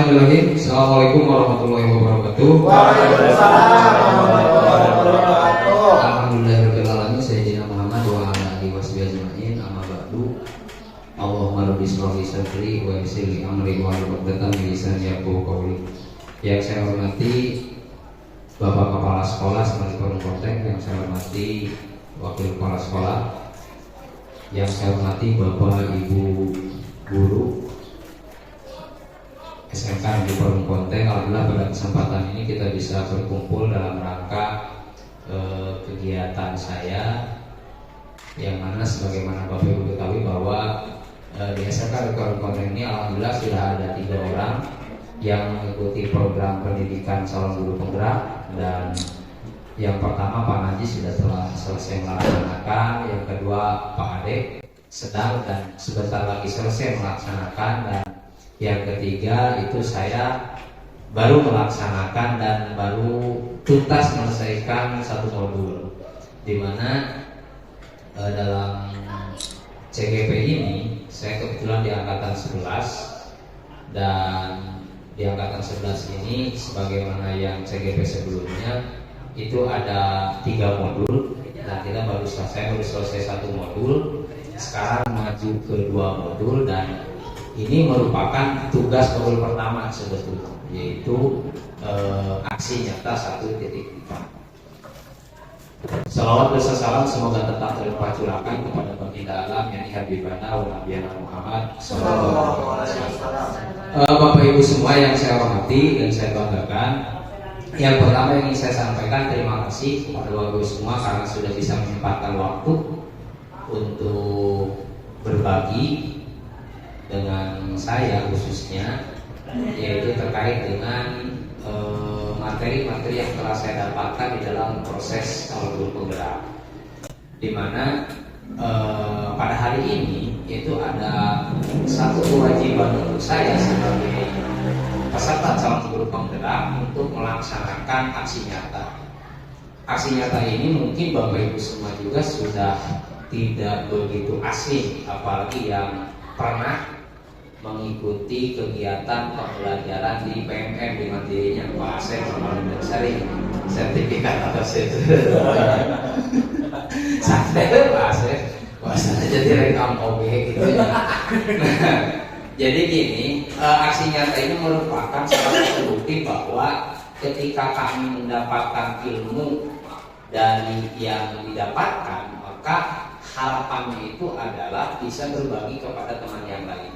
Bismillahirrahmanirrahim. Assalamualaikum warahmatullahi wabarakatuh. Waalaikumsalam warahmatullahi wabarakatuh. Alhamdulillahirabbil alamin sayyidina Muhammad wa ala alihi washabihi ajmain. Amma ba'du. Allahumma rabbi shrah li sadri wa yassir li amri wa hlul 'uqdatam min lisani yafqahu qawli. Yang saya hormati Bapak Kepala Sekolah Semarang Konteng, yang saya hormati Wakil Kepala Sekolah, yang saya hormati Bapak Ibu Guru SMK di Parung Konteng. Alhamdulillah pada kesempatan ini kita bisa berkumpul dalam rangka kegiatan saya, yang mana sebagaimana Bapak Ibu ketahui bahwa di SMK di Parung Konteng ini alhamdulillah sudah ada 3 orang yang mengikuti program pendidikan calon guru penggerak. Dan yang pertama Pak Najis telah selesai melaksanakan, yang kedua Pak Ade sedang dan sebentar lagi selesai melaksanakan, dan yang ketiga itu saya baru melaksanakan dan baru tuntas menyelesaikan 1 modul, di mana dalam CGP ini saya kebetulan di angkatan 11, dan di angkatan 11 ini sebagaimana yang CGP sebelumnya itu ada 3 modul, dan kita baru selesai 1 modul. Sekarang maju ke 2 modul, dan ini merupakan tugas modul pertama sebetulnya, yaitu aksi nyata 1.4. Salawat beserta salam semoga tetap tercurahkan kepada baginda alam yang habibana wa nabiyana Muhammad sallallahu alaihi wasallam. Bapak Ibu semua yang saya hormati dan saya banggakan, yang pertama yang ingin saya sampaikan terima kasih kepada Bapak Ibu semua karena sudah bisa menyempatkan waktu untuk berbagi dengan saya khususnya, yaitu terkait dengan materi-materi yang telah saya dapatkan di dalam proses calon guru penggerak, di mana pada hari ini itu ada satu kewajiban untuk saya sebagai peserta calon guru penggerak untuk melaksanakan aksi nyata. Aksi nyata ini mungkin Bapak Ibu semua juga sudah tidak begitu asing, apalagi yang pernah mengikuti kegiatan pembelajaran di PMM di mandirinya Pak Asep sama Linda Sari, sertifikat atas itu. Santai Pak Asep, bahasanya jadi rekam OB gitu ya. Nah, jadi gini, aksi nyata ini merupakan salah satu bukti bahwa ketika kami mendapatkan ilmu dari yang didapatkan, maka harapannya itu adalah bisa berbagi kepada teman yang lain.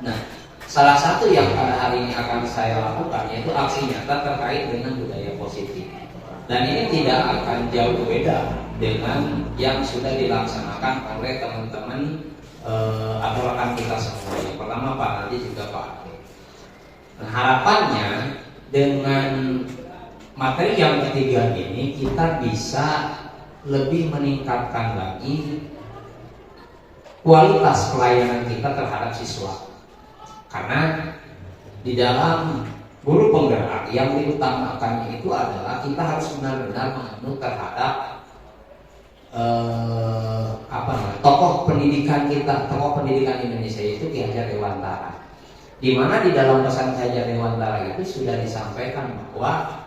Nah, salah satu yang pada hari ini akan saya lakukan yaitu aksi nyata terkait dengan budaya positif. Dan ini tidak akan jauh beda dengan yang sudah dilaksanakan oleh teman-teman atau rekan kita semua. Yang pertama Pak Nadi juga Pak Ade. Nah, harapannya dengan materi yang ketiga ini kita bisa lebih meningkatkan lagi kualitas pelayanan kita terhadap siswa. Karena di dalam guru penggerak yang diutamakannya itu adalah kita harus benar-benar menganut terhadap tokoh pendidikan kita, tokoh pendidikan Indonesia itu Ki Hajar Dewantara. Di mana di dalam pesan Ki Hajar Dewantara itu sudah disampaikan bahwa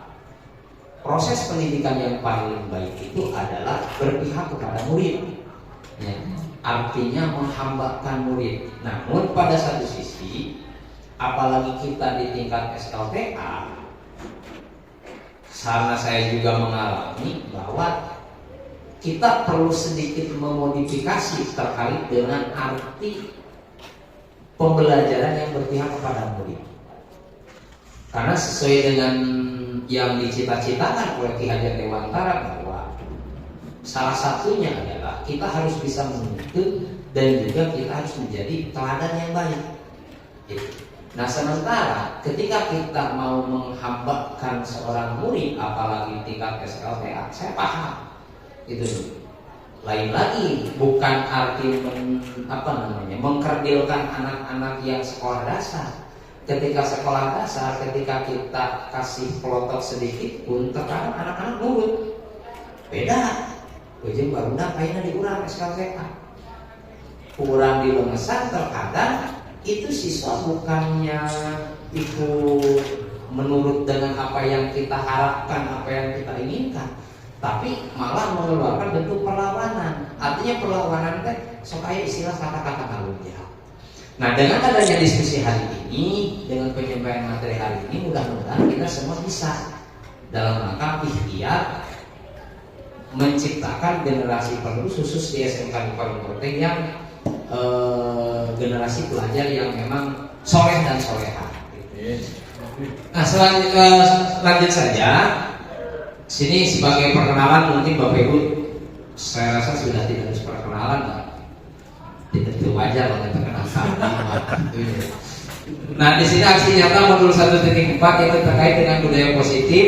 proses pendidikan yang paling baik itu adalah berpihak kepada murid. Ya. Artinya menghambakan murid. Namun pada satu sisi, apalagi kita di tingkat SLTA, karena saya juga mengalami bahwa kita perlu sedikit memodifikasi terkait dengan arti pembelajaran yang berpihak kepada murid. Karena sesuai dengan yang dicita-citakan oleh Ki Hajar Dewantara bahwa salah satunya adalah kita harus bisa menuntut dan juga kita harus menjadi teladan yang baik. Nah, sementara ketika kita mau menghambakan seorang murid, apalagi tingkat SLTA, saya paham itu. Lain lagi, bukan arti mengkerdilkan anak-anak yang sekolah dasar. Ketika sekolah dasar, ketika kita kasih pelotot sedikit pun, terkadang anak-anak nurut. Beda. Ujung baru kayaknya diurang SKPA. Kurang dilemesan terkadang itu siswa bukannya itu menurut dengan apa yang kita harapkan, apa yang kita inginkan, tapi malah mengeluarkan bentuk perlawanan. Artinya perlawanan teh supaya istilah kata-kata tanggung jawab. Nah, dengan adanya diskusi hari ini, dengan penyampaian materi hari ini, mudah-mudahan kita semua bisa dalam rangka ikhtiar menciptakan generasi penerus khusus di SMK Paling Penting yang generasi pelajar yang memang soleh dan soleha. Nah, lanjut saja. Sini sebagai perkenalan mungkin Bapak Ibu, saya rasa sudah tidak harus perkenalan, tidak wajar kalau perkenalan. Nah, di sini aksi nyata modul 1.4 itu terkait dengan budaya positif.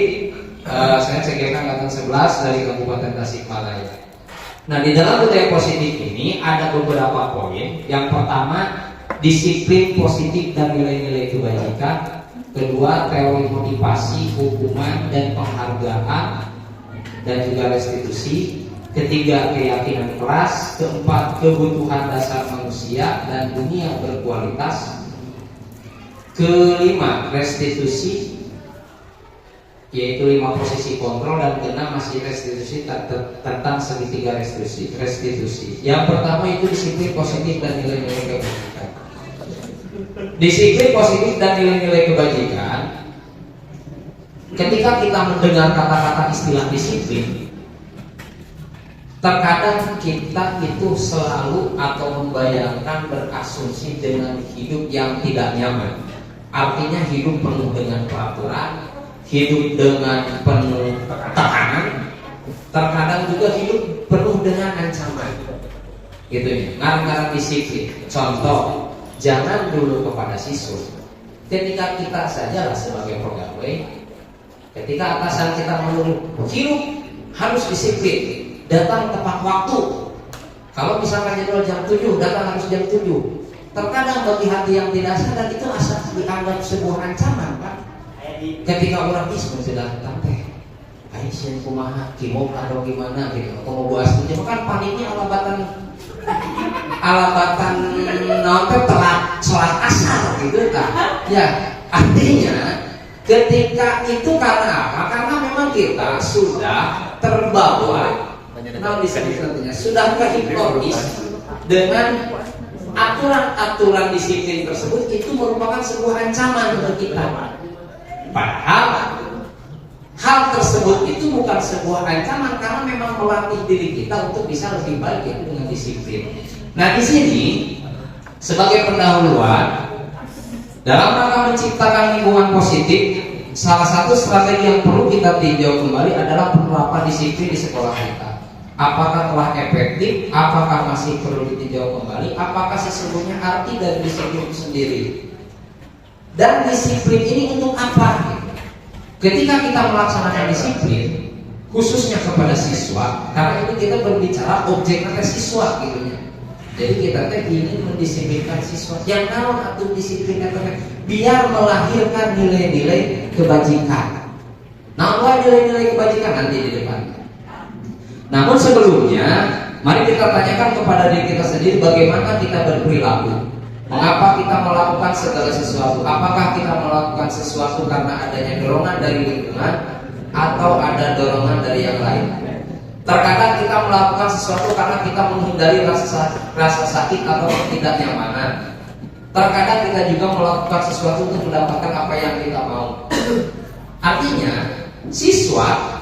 Saya CGK angkatan 11 dari Kabupaten Tasikmalaya. Nah, di dalam budaya positif ini ada beberapa poin. Yang pertama, disiplin positif dan nilai-nilai kebajikan. Kedua, teori motivasi, hukuman dan penghargaan dan juga restitusi. Ketiga, keyakinan keras. Keempat, kebutuhan dasar manusia dan dunia berkualitas. Kelima, restitusi, yaitu 5 posisi kontrol, dan keenam masih restitusi tentang segitiga restitusi. Yang pertama itu disiplin positif dan nilai-nilai kebajikan. Disiplin positif dan nilai-nilai kebajikan. Ketika kita mendengar kata-kata istilah disiplin, terkadang kita itu selalu atau membayangkan berasumsi dengan hidup yang tidak nyaman. Artinya hidup penuh dengan peraturan, hidup dengan penuh tekanan, terkadang juga hidup penuh dengan ancaman. Gitu ya, ngarang-ngarang disiplin. Contoh, jangan dulu kepada siswa. Ketika kita sajalah sebagai pegawai, ketika atasan kita menyuruh hidup harus disiplin, datang tepat waktu. Kalau misalkan jadwal jam 7, datang harus jam 7. Terkadang bagi hati yang tidak sadar itu asal dianggap sebuah ancaman, Pak. Ketika orang ismu sudah tante, Aisyah kumaha, kimok atau gimana gitu, atau mau buas itu kan paniknya alabatan nonton telat sholat asar gitu kan. Ya, artinya ketika itu karena apa? Karena memang kita sudah terbawa, sudah kehipnotis dengan aturan-aturan disiplin tersebut. Itu merupakan sebuah ancaman untuk kita. Padahal hal tersebut itu bukan sebuah ancaman, karena memang melatih diri kita untuk bisa lebih baik itu dengan disiplin. Nah, di sini sebagai pendahuluan dalam rangka menciptakan lingkungan positif, salah satu strategi yang perlu kita tinjau kembali adalah penerapan disiplin di sekolah kita. Apakah telah efektif? Apakah masih perlu ditinjau kembali? Apakah sesungguhnya arti dari disiplin itu sendiri? Dan disiplin ini untuk apa? Ketika kita melaksanakan disiplin, khususnya kepada siswa, karena ini kita berbicara objeknya siswa gitu ya. Jadi kita ingin mendisiplinkan siswa. Yang naon atau disiplinkan biar melahirkan nilai-nilai kebajikan. Nah, nilai-nilai kebajikan nanti di depan. Namun sebelumnya, mari kita tanyakan kepada diri kita sendiri bagaimana kita berperilaku. Mengapa kita melakukan segala sesuatu? Apakah kita melakukan sesuatu karena adanya dorongan dari lingkungan atau ada dorongan dari yang lain? Terkadang kita melakukan sesuatu karena kita menghindari rasa sakit atau ketidaknyamanan. Terkadang kita juga melakukan sesuatu untuk mendapatkan apa yang kita mau. Artinya, siswa,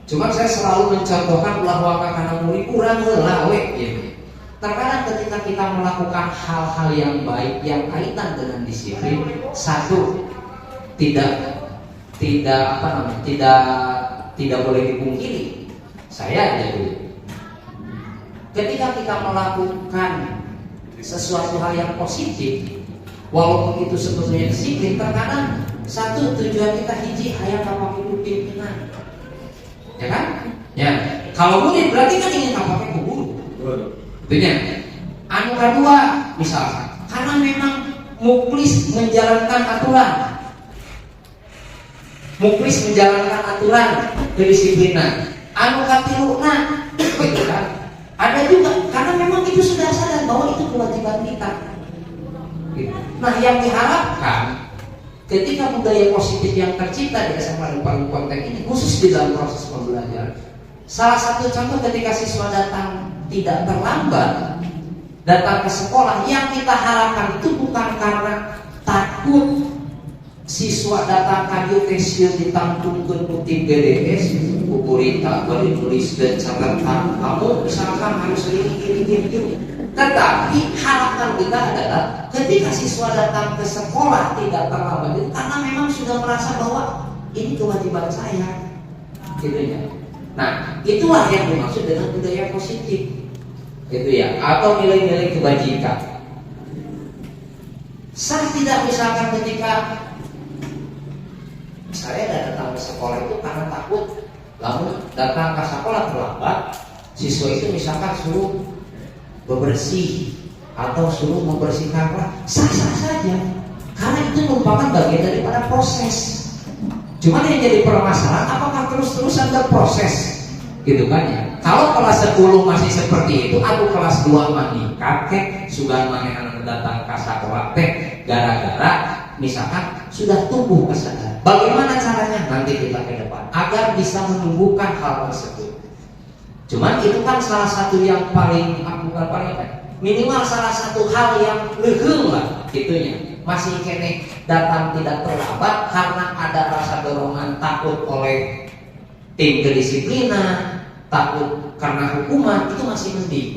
cuma saya selalu mencontohkan bahwa kakak murid kurang ngelawe gitu. Terkadang ketika kita melakukan hal-hal yang baik yang kaitan dengan disiplin, satu tidak boleh dipungkiri. Saya aja dulu. Ketika kita melakukan sesuatu hal yang positif, walaupun itu sebetulnya disiplin, terkadang satu tujuan kita hiji hayang kapake pimpinan. Ya kan? Ya. Kalau murid berarti kan ingin kapake ku guru. Betulnya. Anu kedua, misalkan karena memang muklis menjalankan aturan kedisiplinan. Anu katiluna, gitu kan? Ada juga karena memang itu sudah sadar bahwa itu kewajiban kita. Gitu. Nah, yang diharapkan ketika budaya positif yang tercipta di SMA Palu Konteng ini, khusus di dalam proses pembelajaran, salah satu contoh ketika siswa datang tidak terlambat, datang ke sekolah, yang kita harapkan itu bukan karena takut siswa datang kayu tesio ditampungkan kutip GDS, kukurita, balik tulis dan catatan kamu misalkan harus ini. Tetapi harapan kita adalah ketika siswa datang ke sekolah tidak terlambat itu karena memang sudah merasa bahwa ini kewajiban saya, gitu ya. Nah, itulah yang dimaksud dengan budaya positif, gitu ya, atau nilai-nilai kebajikan. Saya tidak misalkan ketika saya datang ke sekolah itu karena takut, lalu datang ke sekolah terlambat, siswa itu misalkan suruh bebersih atau suruh membersihkan kelas, sah-sah saja, karena itu merupakan bagian daripada proses. Cuman yang jadi permasalahan, apakah terus-terusan berproses, gitu kan ya? Kalau kelas 10 masih seperti itu, aku kelas 2 mandi kakek sudah manehana datang ke sekolah teh gara-gara misalkan sudah tumbuh kesadaran. Bagaimana caranya? Nanti kita ke depan agar bisa menumbuhkan hal tersebut. Cuman itu kan salah satu yang paling, bukan paling, minimal salah satu hal yang legung lah, gitunya. Masih kene datang tidak terlambat karena ada rasa dorongan, takut oleh tim kedisiplinan, takut karena hukuman, itu masih mending,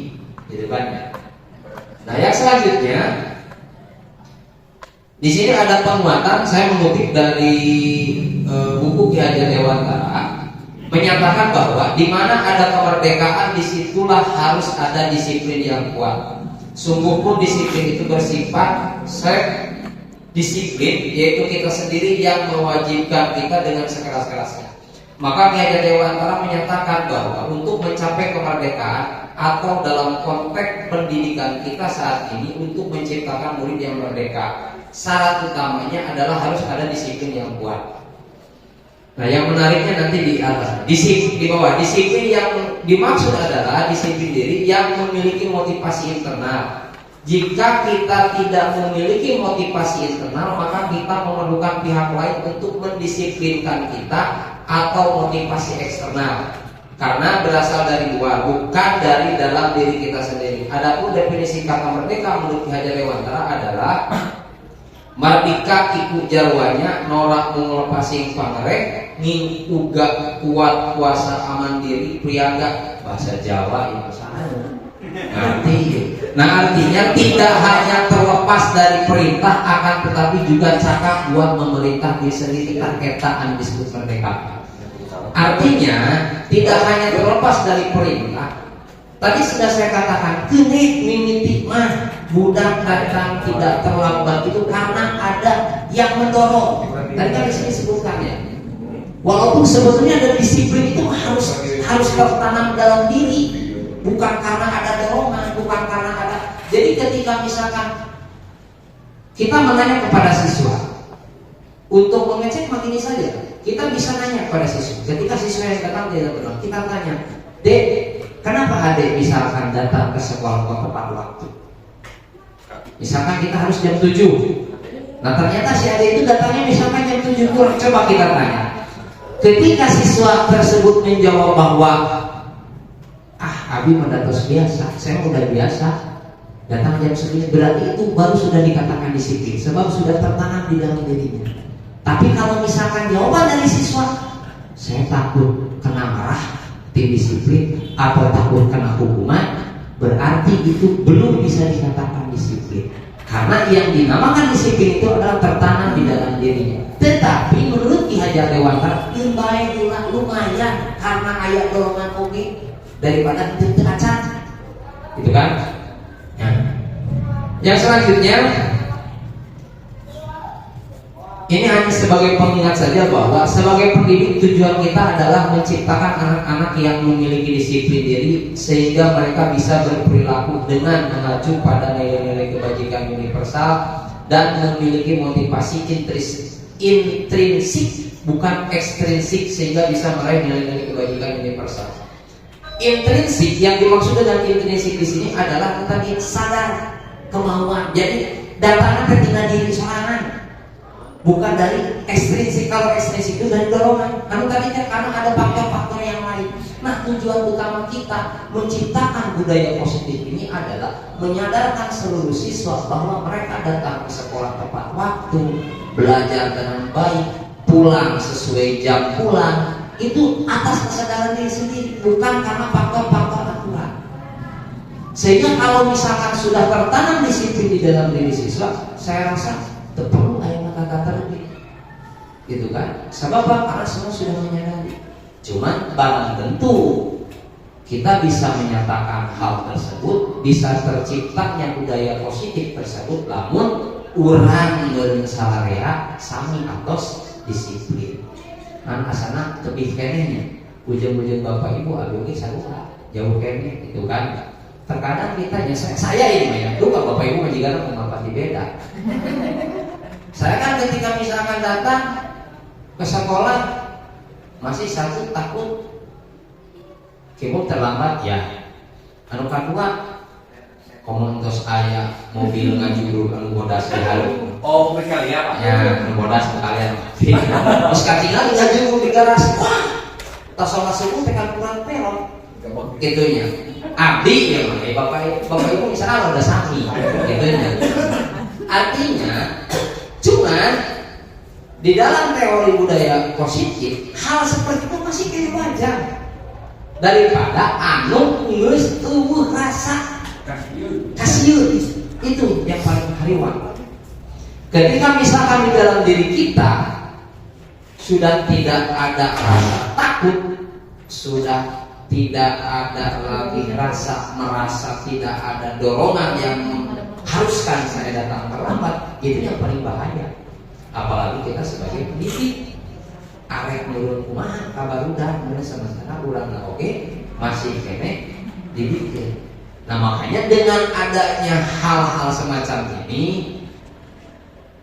gitu kan ya. Nah, yang selanjutnya di sini ada penguatan. Saya mengutip dari buku Ki Hajar Dewantara, menyatakan bahwa di mana ada kemerdekaan, disitulah harus ada disiplin yang kuat. Sungguh pun disiplin itu bersifat disiplin, yaitu kita sendiri yang mewajibkan kita dengan sekeras-kerasnya. Maka Ki Hajar Dewantara menyatakan bahwa untuk mencapai kemerdekaan atau dalam konteks pendidikan kita saat ini, untuk menciptakan murid yang merdeka, syarat utamanya adalah harus ada disiplin yang kuat. Nah, yang menariknya nanti di atas, di bawah, disiplin yang dimaksud adalah disiplin diri yang memiliki motivasi internal. Jika kita tidak memiliki motivasi internal, maka kita memerlukan pihak lain untuk mendisiplinkan kita atau motivasi eksternal. Karena berasal dari luar, bukan dari dalam diri kita sendiri. Adapun definisi kata merdeka menurut Ki Hajar Dewantara adalah mardika iku jarwanya norak mengelepasing pangerek ning uga kuat kuasa aman diri priaga, bahasa Jawa ini sana. Nah, artinya tidak hanya terlepas dari perintah, akan tetapi juga cakap buat memerintah diri sendiri, ketaan disebut merdeka. Artinya tidak hanya terlepas dari perintah. Tadi sudah saya katakan, kenik mimiti mah budak datang tidak terlambat itu karena ada yang mendorong. Tadi kan di sini sebutkan ya. Walaupun sebetulnya ada disiplin itu harus tertanam dalam diri, bukan karena ada dorongan, bukan karena ada. Jadi ketika misalkan kita menanya kepada siswa untuk mengecek begini saja, kita bisa nanya kepada siswa. Ketika siswa yang datang tidak benar, kita tanya, Dek, kenapa adek misalkan datang ke sekolah kok tepat waktu? Misalkan kita harus jam 7. Nah, ternyata si adek itu datangnya misalkan jam 7 kurang. Coba kita tanya. Ketika siswa tersebut menjawab bahwa Abi mendatos biasa, saya udah biasa datang jam 9, berarti itu baru sudah dikatakan disiplin, sebab sudah tertanam di dalam dirinya. Tapi kalau misalkan jawaban dari siswa, saya takut kena marah tim disiplin atau takut kena hukuman, berarti itu belum bisa dikatakan disiplin. Karena yang dinamakan disiplin itu adalah tertanam di dalam dirinya. Tetapi menurut Ki Hajar Dewantara, lumayan karena ayat dorongan oke daripada itu acan, gitu kan? Ya. Yang selanjutnya, ini hanya sebagai pengingat saja bahwa sebagai pendidik tujuan kita adalah menciptakan anak-anak yang memiliki disiplin diri sehingga mereka bisa berperilaku dengan mengacu pada nilai-nilai kebajikan universal dan memiliki motivasi intrinsik bukan ekstrinsik sehingga bisa meraih nilai-nilai kebajikan universal. Intrinsik yang dimaksud dengan intrinsik di sini adalah tadi sadar kemauan. Jadi datangnya ketika diri sorangan, bukan dari ekstrinsik. Kalau ekstrinsik itu dari dorongan. Anu tadinya karena ada faktor-faktor yang lain. Nah, tujuan utama kita menciptakan budaya positif ini adalah menyadarkan seluruh siswa bahwa mereka datang ke sekolah tepat waktu, belajar dengan baik, pulang sesuai jam pulang. Itu atas kesadaran diri sendiri, bukan karena faktor-faktor aturan. Sehingga kalau misalkan sudah tertanam disiplin di dalam diri siswa, saya rasa perlu ayat kata terlebih, gitu kan? Sebab apa? Karena semua sudah menyadari. Cuman barang tentu kita bisa menyatakan hal tersebut, bisa terciptanya budaya positif tersebut, namun urang jeung salarea sami atos disiplin. Kan asana tebih kenehnya. Ujung-ujung Bapak Ibu aduh ge sarupa, jauh keneh gitu kan. Terkadang kita saya ini ya, lupa Bapak Ibu majikan mengapati beda. Saya kan ketika misalkan datang ke sekolah masih satu takut kebuk terlambat ya. Anu kedua komentos aya mobil ngajuru anu bodas di halu. Oh, mobil kalian Pak. Ya, anu bodas sekalian. Terus katingali ngajuru di garasi. Wah, tas sholat subuh tekan kurang peron. Gitunya. Abdi ya Bapak Ibu misalnya udah sami gitunya. Artinya cuman di dalam teori budaya positif, hal seperti itu masih kayak wajar daripada anu geus tubuh rasa kasiun. Itu yang paling hariwan. Ketika misalkan di dalam diri kita sudah tidak ada rasa takut, sudah tidak ada lagi rasa merasa tidak ada dorongan yang haruskan saya datang terlambat, itu yang paling bahaya. Apalagi kita sebagai pendidik arek nurun kumaha kabarudak mun sementara urang oke masih kene dididik. Nah, makanya dengan adanya hal-hal semacam ini,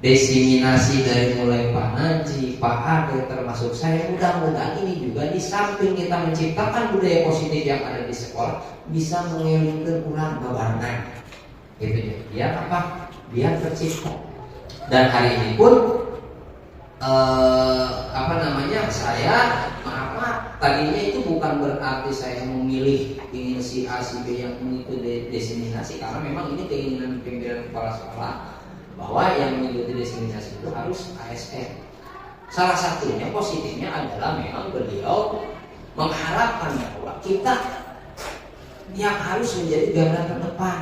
diseminasi dari mulai Pak Naji, Pak Ade, termasuk saya, mudah-mudahan ini juga di samping kita menciptakan budaya positif yang ada di sekolah bisa mengelingkan ulang babarengan gitu ya. Biar apa? Biar tercipta. Dan hari ini pun saya tadinya itu bukan berarti saya memilih ingin si A si B yang mengikuti diseminasi, karena memang ini keinginan pimpinan kepala sekolah bahwa yang mengikuti diseminasi itu harus ASN. Salah satunya positifnya adalah memang beliau mengharapkan bahwa kita yang harus menjadi garda terdepan,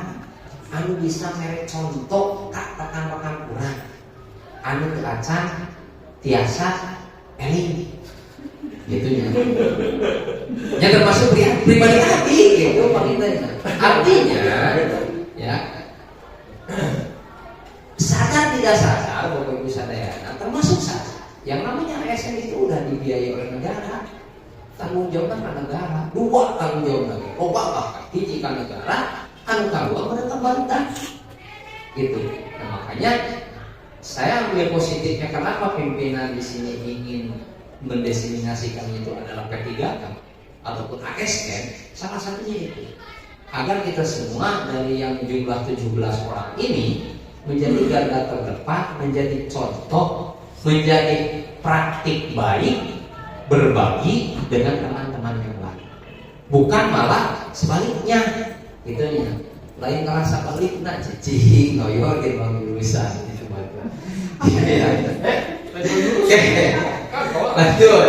anu bisa merek contoh kak rekan-rekan kurang, anu teracan tiasa eling gitunya. Ya termasuk pribadi hati gitu pakitanya. Artinya ya sadar tidak sadar Bapak Ibu sadayana, termasuk sadar yang namanya ASN itu udah dibiayai oleh negara, tanggung jawabnya ke negara, dua tanggung jawab lagi, bahkan hiji ka negara, anu kadua mereka bantah gitu. Nah, makanya saya ambil positifnya, kenapa pimpinan di sini ingin mendiseminasikan itu adalah P3K ataupun ASN, salah satunya itu agar kita semua dari yang jumlah 17 orang ini menjadi garda terdepan, menjadi contoh, menjadi praktik baik, berbagi dengan teman-teman yang lain. Bukan malah sebaliknya, gitunya. Lain kerasa balik, nak cici, ngoyor, di bang jurusan, gitu macam. Lanjut.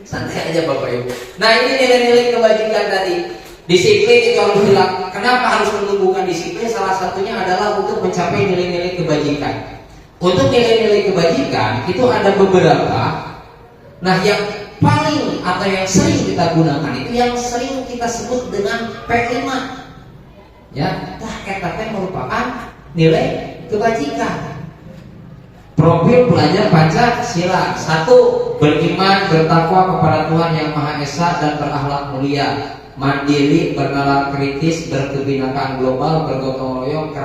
Santai aja Bapak Ibu. Nah, ini nilai-nilai kebajikan tadi. Disiplin itu harus dilakukan. Kenapa harus menumbuhkan disiplin? Salah satunya adalah untuk mencapai nilai-nilai kebajikan. Untuk nilai-nilai kebajikan itu ada beberapa. Nah, yang paling atau yang sering kita gunakan itu yang sering kita sebut dengan P5. Ya, kata merupakan nilai kebajikan. Profil pelajar Pancasila. 1. Beriman, bertakwa kepada Tuhan Yang Maha Esa dan berakhlak mulia. Mandiri, bernalar kritis, berkebinekaan global, bergotong royong,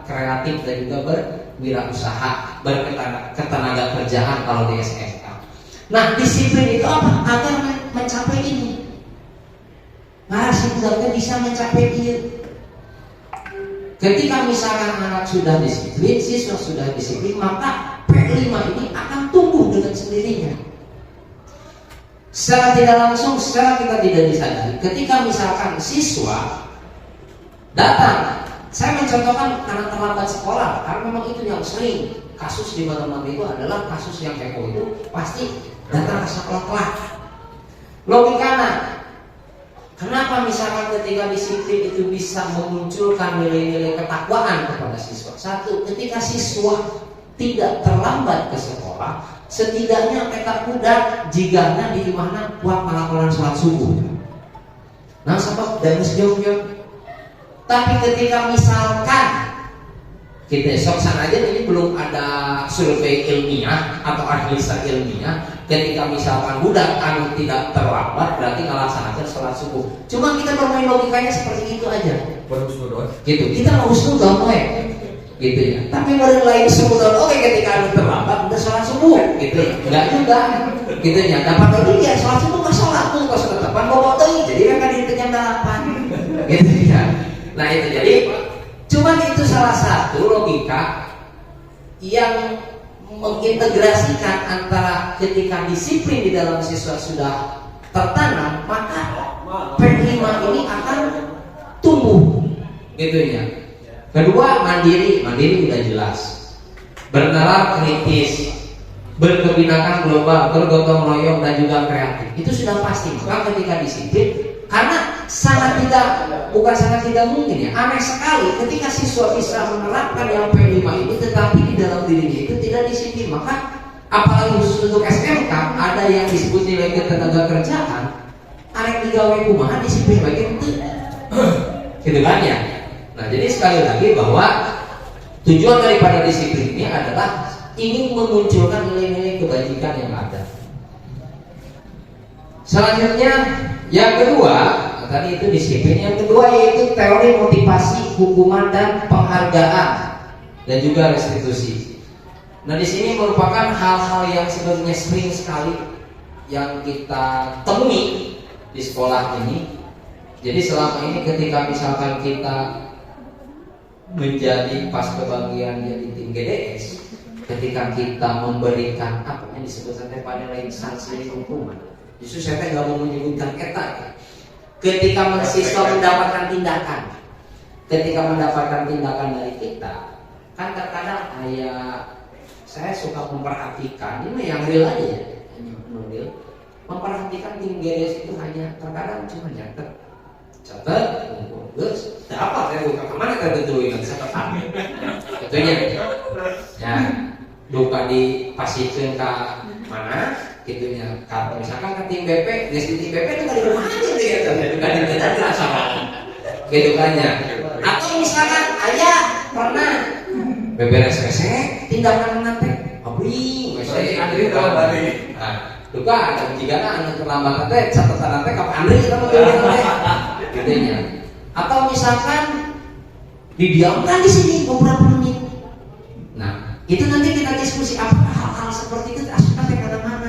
kreatif dan juga berwirausaha, berketenaga kerjaan kalau di SMK. Nah, disiplin itu apa? Agar mencapai ini. Nah, si budaknya bisa mencapai ini. Ketika misalkan anak sudah disiplin, siswa sudah disiplin, maka P5 ini akan tumbuh dengan sendirinya. Secara tidak langsung, secara kita tidak disadari, ketika misalkan siswa datang, saya mencontohkan karena terlambat sekolah, karena memang itu yang sering kasus di mana-mana itu adalah kasus yang heboh itu pasti datang ke sekolah telat. Logikanya, kenapa misalkan ketika disiplin itu bisa memunculkan nilai-nilai ketakwaan kepada siswa? Satu, ketika siswa tidak terlambat ke sekolah, setidaknya tekad kuda jigana di mana buat melakukan sholat subuh. Nah, sebab dan sejauh-jauh. Tapi ketika misalkan kita esok sana aja ini belum ada survei ilmiah atau analisa ilmiah, ketika misalkan budak anu tidak terlambat berarti ngelaksanakan sholat subuh. Cuma kita bermain logikanya seperti itu aja. Gitu. Kita mau husnudon gitu ya. Tapi baru lain sudon ketika anu terlambat udah sholat subuh gitu ya. Enggak juga gitu ya. Dapat lagi ya sholat subuh nggak sholat tuh pas ketetapan bawa tadi. Jadi mereka di jam 8 gitu ya. Nah itu jadi cuman itu salah satu logika yang mengintegrasikan antara ketika disiplin di dalam siswa sudah tertanam, maka P5 ini akan tumbuh gitu ya. Kedua, mandiri udah jelas. Bernalar kritis, berkebinekaan global, bergotong royong dan juga kreatif. Itu sudah pasti. Maka ketika disiplin, karena bukan sangat tidak mungkin ya, aneh sekali ketika siswa bisa menerapkan yang P5 ini tetapi di dalam dirinya itu tidak disiplin. Maka apalagi khusus untuk SMK ada yang disebut nilai ketenaga kerjaan, arek digawe kumaha disiplin bagian itu gitu kan ya. Nah jadi sekali lagi bahwa tujuan daripada disiplin ini adalah ingin memunculkan nilai-nilai kebajikan yang ada. Selanjutnya yang kedua, tadi itu disiplin. Yang kedua yaitu teori motivasi, hukuman dan penghargaan dan juga restitusi. Nah di sini merupakan hal-hal yang sebenarnya sering sekali yang kita temui di sekolah ini. Jadi selama ini ketika misalkan kita menjadi pas kebagian jadi tim GDS, ketika kita memberikan apa yang disebut pada lain sanksi hukuman, justru saya nggak mau menyebutkan eta. Ketika siswa mendapatkan tindakan, dari kita, kan terkadang saya suka memperhatikan ini yang real aja ya, real. Memperhatikan tim GDS itu hanya terkadang cuma catat, terus apa saya buka kemana terbetuin catatan, betulnya, ya duka dipasihkan ke mana? Gitunya. Kalau misalkan ke tim BP, tim BP itu dari rumah aja tuh ya, bukan di kita dirasakan. Gitu kan ya. Atau misalkan ayah pernah beberes WC, tindakan nanti, abri, WC Andri tahu balik. Nah, duka ada jika anu terlambat nanti catatan nanti kapan Andri kita mau nanti, gitunya. Atau misalkan didiamkan di sini beberapa menit. Nah, itu nanti kita diskusi apakah hal-hal seperti itu asupan kata mana?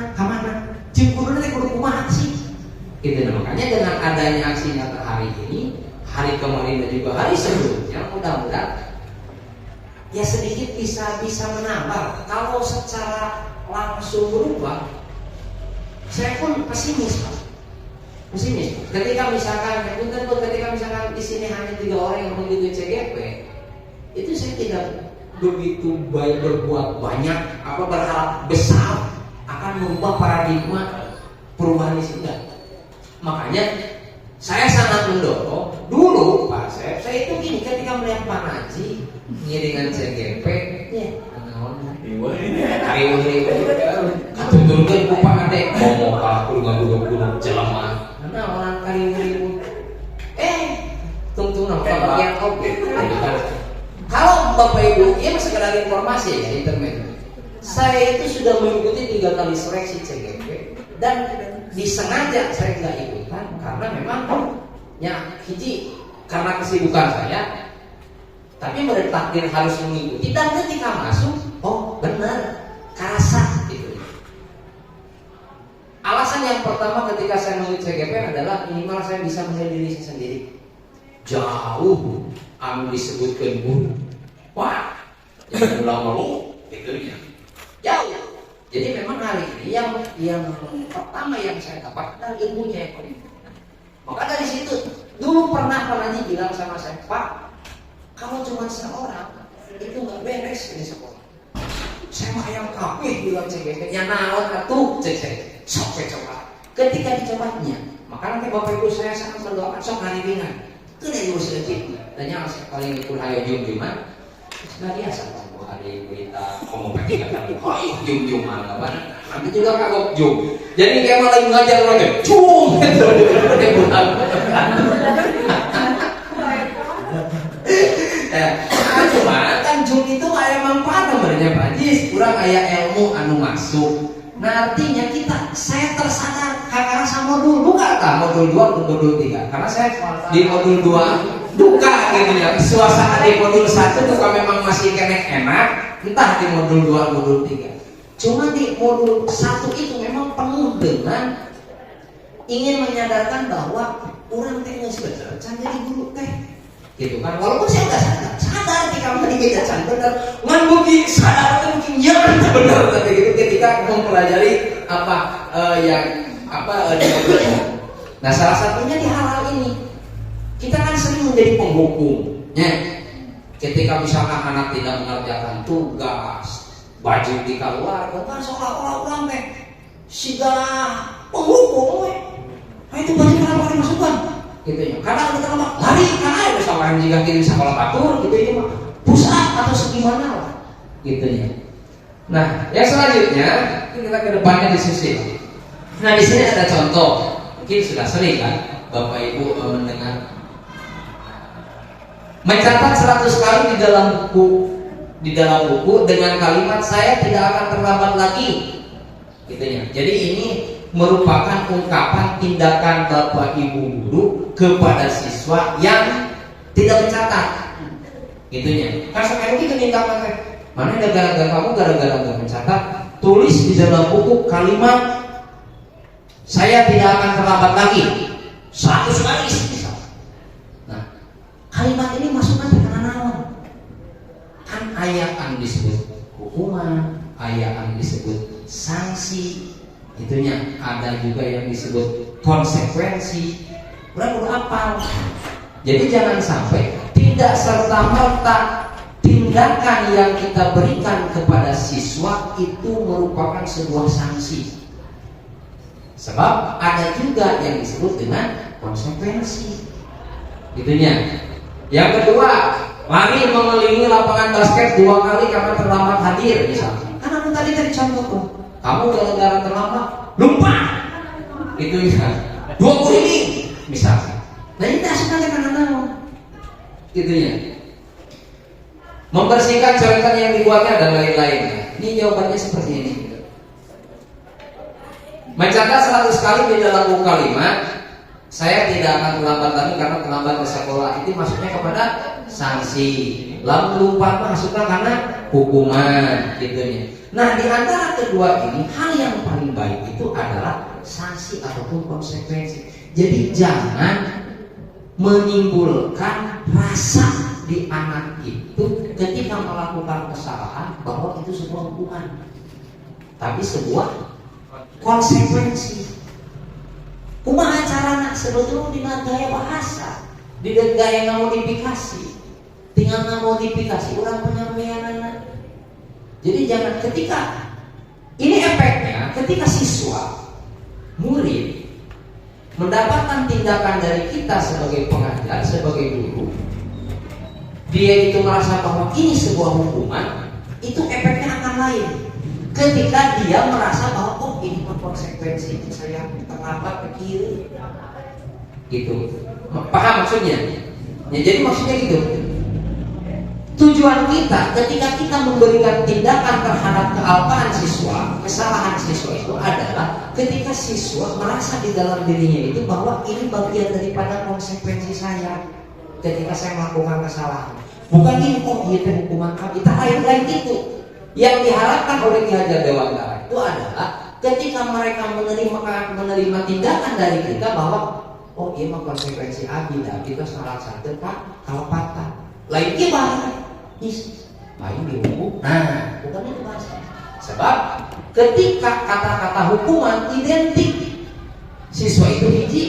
Cimpunan itu kumaha sih? Gitu. Nah, makanya dengan adanya aksi nyata hari ini, hari kemarin dan juga hari sebelumnya, mudah-mudahan ya sedikit bisa menambah. Kalau secara langsung berubah, saya pun pesimis, Pak. Ketika misalkan di sini hanya 3 orang yang mengikuti CGP, itu saya tidak begitu baik berbuat banyak, berharap besar akan mengubah paradigma perubahan di sini. Makanya saya sangat mendorong dulu Pak Sep, saya itu gini ketika melihat Pak Naji ngiringan CGP, ya, katuturkan ku Pak Ade, ngomong aku dengan jelema, karena orang kariwirimu, tungtung nampak bagian oke. Kalau Bapak Ibu, ini sekedar informasi ya internet. Saya itu sudah mengikuti 3 kali seleksi CGP dan disengaja saya nggak ikutan karena memang karena kesibukan saya, tapi menurut takdir harus mengikuti dan ketika masuk, benar, kerasa gitu. Alasan yang pertama ketika saya mengikuti CGP adalah minimal saya bisa melihat diri saya sendiri jauh anu disebutkan guru. Wah, yang ulama gitu ya. Jauh. Jadi memang hari ini yang pertama yang saya dapat adalah ilmunya yang paling. Maka dari situ dulu pernah dibilang sama saya, Pak, kalau cuma seorang itu nggak beres di sekolah. Saya mah yang kabeh bilang cek, yang naon atuh cek, sok coba. Ketika dicobanya, maka nanti Bapak Ibu saya sangat mendoakan sok hariringan. Itu dari urus sedikit. Dan yang paling ikut hayo jum-juman, sudah biasa Pak. Hari berita ngomong pakai kata, jum mana? Nanti juga kagok jum. Jadi kayak malah ngajar lagi, jum. Cuma kan jum itu kayak manfaat sebenarnya Pak Jis. Kurang kayak ilmu anu masuk. Nah artinya saya tersadar karena sama modul buka kan modul 2 modul 3. Karena saya di modul 2 duka gitu ya, suasana di modul 1 duka memang masih enak, entah di modul 2 modul 3. Cuma di modul 1 itu memang penuh dengan ingin menyadarkan bahwa orang teh geus bener can jadi guru teh gitu kan. Walaupun saya udah sadar ketika tadi kita can bener ngan bukti sadar teh mungkin nya bener tapi gitu ketika mempelajari nah salah satunya di hal-hal ini kita kan sering menjadi penghukum ya. Ketika misalkan anak tidak mengerjakan tugas, baju dikeluarkan kan seolah-olah orang teh siga penghukum we. Nah itu baju kenapa dimasukkan gitu ya. Karena kita lari karena ada sawaran jika kirim sekolah batur gitu ya mah pusat atau segimana lah gitu ya. Nah, yang selanjutnya kita ke depannya diskusi. Nah, di sini ada contoh. Mungkin sudah sering kan Bapak Ibu mendengar mencatat 100 kali di dalam buku dengan kalimat saya tidak akan terlambat lagi gitu ya. Jadi ini merupakan ungkapan tindakan Bapak Ibu guru kepada siswa yang tidak mencatat gitu ya. Kan sekarang kita tindakan mana gara-gara kamu gara-gara nggak mencatat, tulis di dalam buku kalimat saya tidak akan terlambat lagi 100 kali misal. Nah, kalimat ini masuknya karena naon? Kan aya anu disebut hukuman, aya anu disebut sanksi, itunya ada juga yang disebut konsekuensi. Udah apa? Jadi jangan sampai tidak serta-merta tindakan yang kita berikan kepada siswa itu merupakan sebuah sanksi. Sebab ada juga yang disebut dengan konsekuensi. Itunya. Yang kedua, lari mengelilingi lapangan basket 2 kali karena terlambat hadir misalnya. Kan aku tadi contoh tuh. Kamu gara-gara terlambat lupa. Itu ya. 2 keliling misalnya. Nah ini aslinya karena naon? Itunya. Membersihkan coretan yang dibuatnya dan lain-lain. Ini jawabannya seperti ini. Mencatat 100 kali di dalam buku kalimat saya tidak akan terlambat lagi karena terlambat ke sekolah. Itu maksudnya kepada sanksi. Lalu lupa masuknya karena hukuman gitunya. Nah di antara kedua ini hal yang paling baik itu adalah sanksi ataupun konsekuensi. Jadi jangan menimbulkan rasa di anak itu ketika melakukan kesalahan bahwa itu sebuah hukuman, tapi sebuah konsekuensi. Kumaha carana sebetulnya dengan gaya bahasa, di gaya ngamodifikasi, tinggal ngamodifikasi orang penyampaian. Jadi jangan ketika ini efeknya ketika siswa, murid mendapatkan tindakan dari kita sebagai pengajar, sebagai guru, dia itu merasa bahwa ini sebuah hukuman, itu efeknya akan lain. Ketika dia merasa bahwa oh ini konsekuensi saya terlambat ke kiri, gitu. Paham maksudnya? Ya, jadi maksudnya gitu. Tujuan kita ketika kita memberikan tindakan terhadap kealpaan siswa, kesalahan siswa itu adalah ketika siswa merasa di dalam dirinya itu bahwa ini bagian daripada konsekuensi saya ketika saya melakukan kesalahan. Bukan ini oh iya hukuman kami. Kita lain itu. Yang diharapkan oleh Ki Hajar Dewantara itu adalah ketika mereka menerima tindakan dari kita bahwa oh iya mah konsekuensi abdi kita salah satu pak kalpatan. lain kibar, lain dihukum. Nah, bukan itu bahasa. Sebab ketika kata-kata hukuman identik, siswa itu hiji,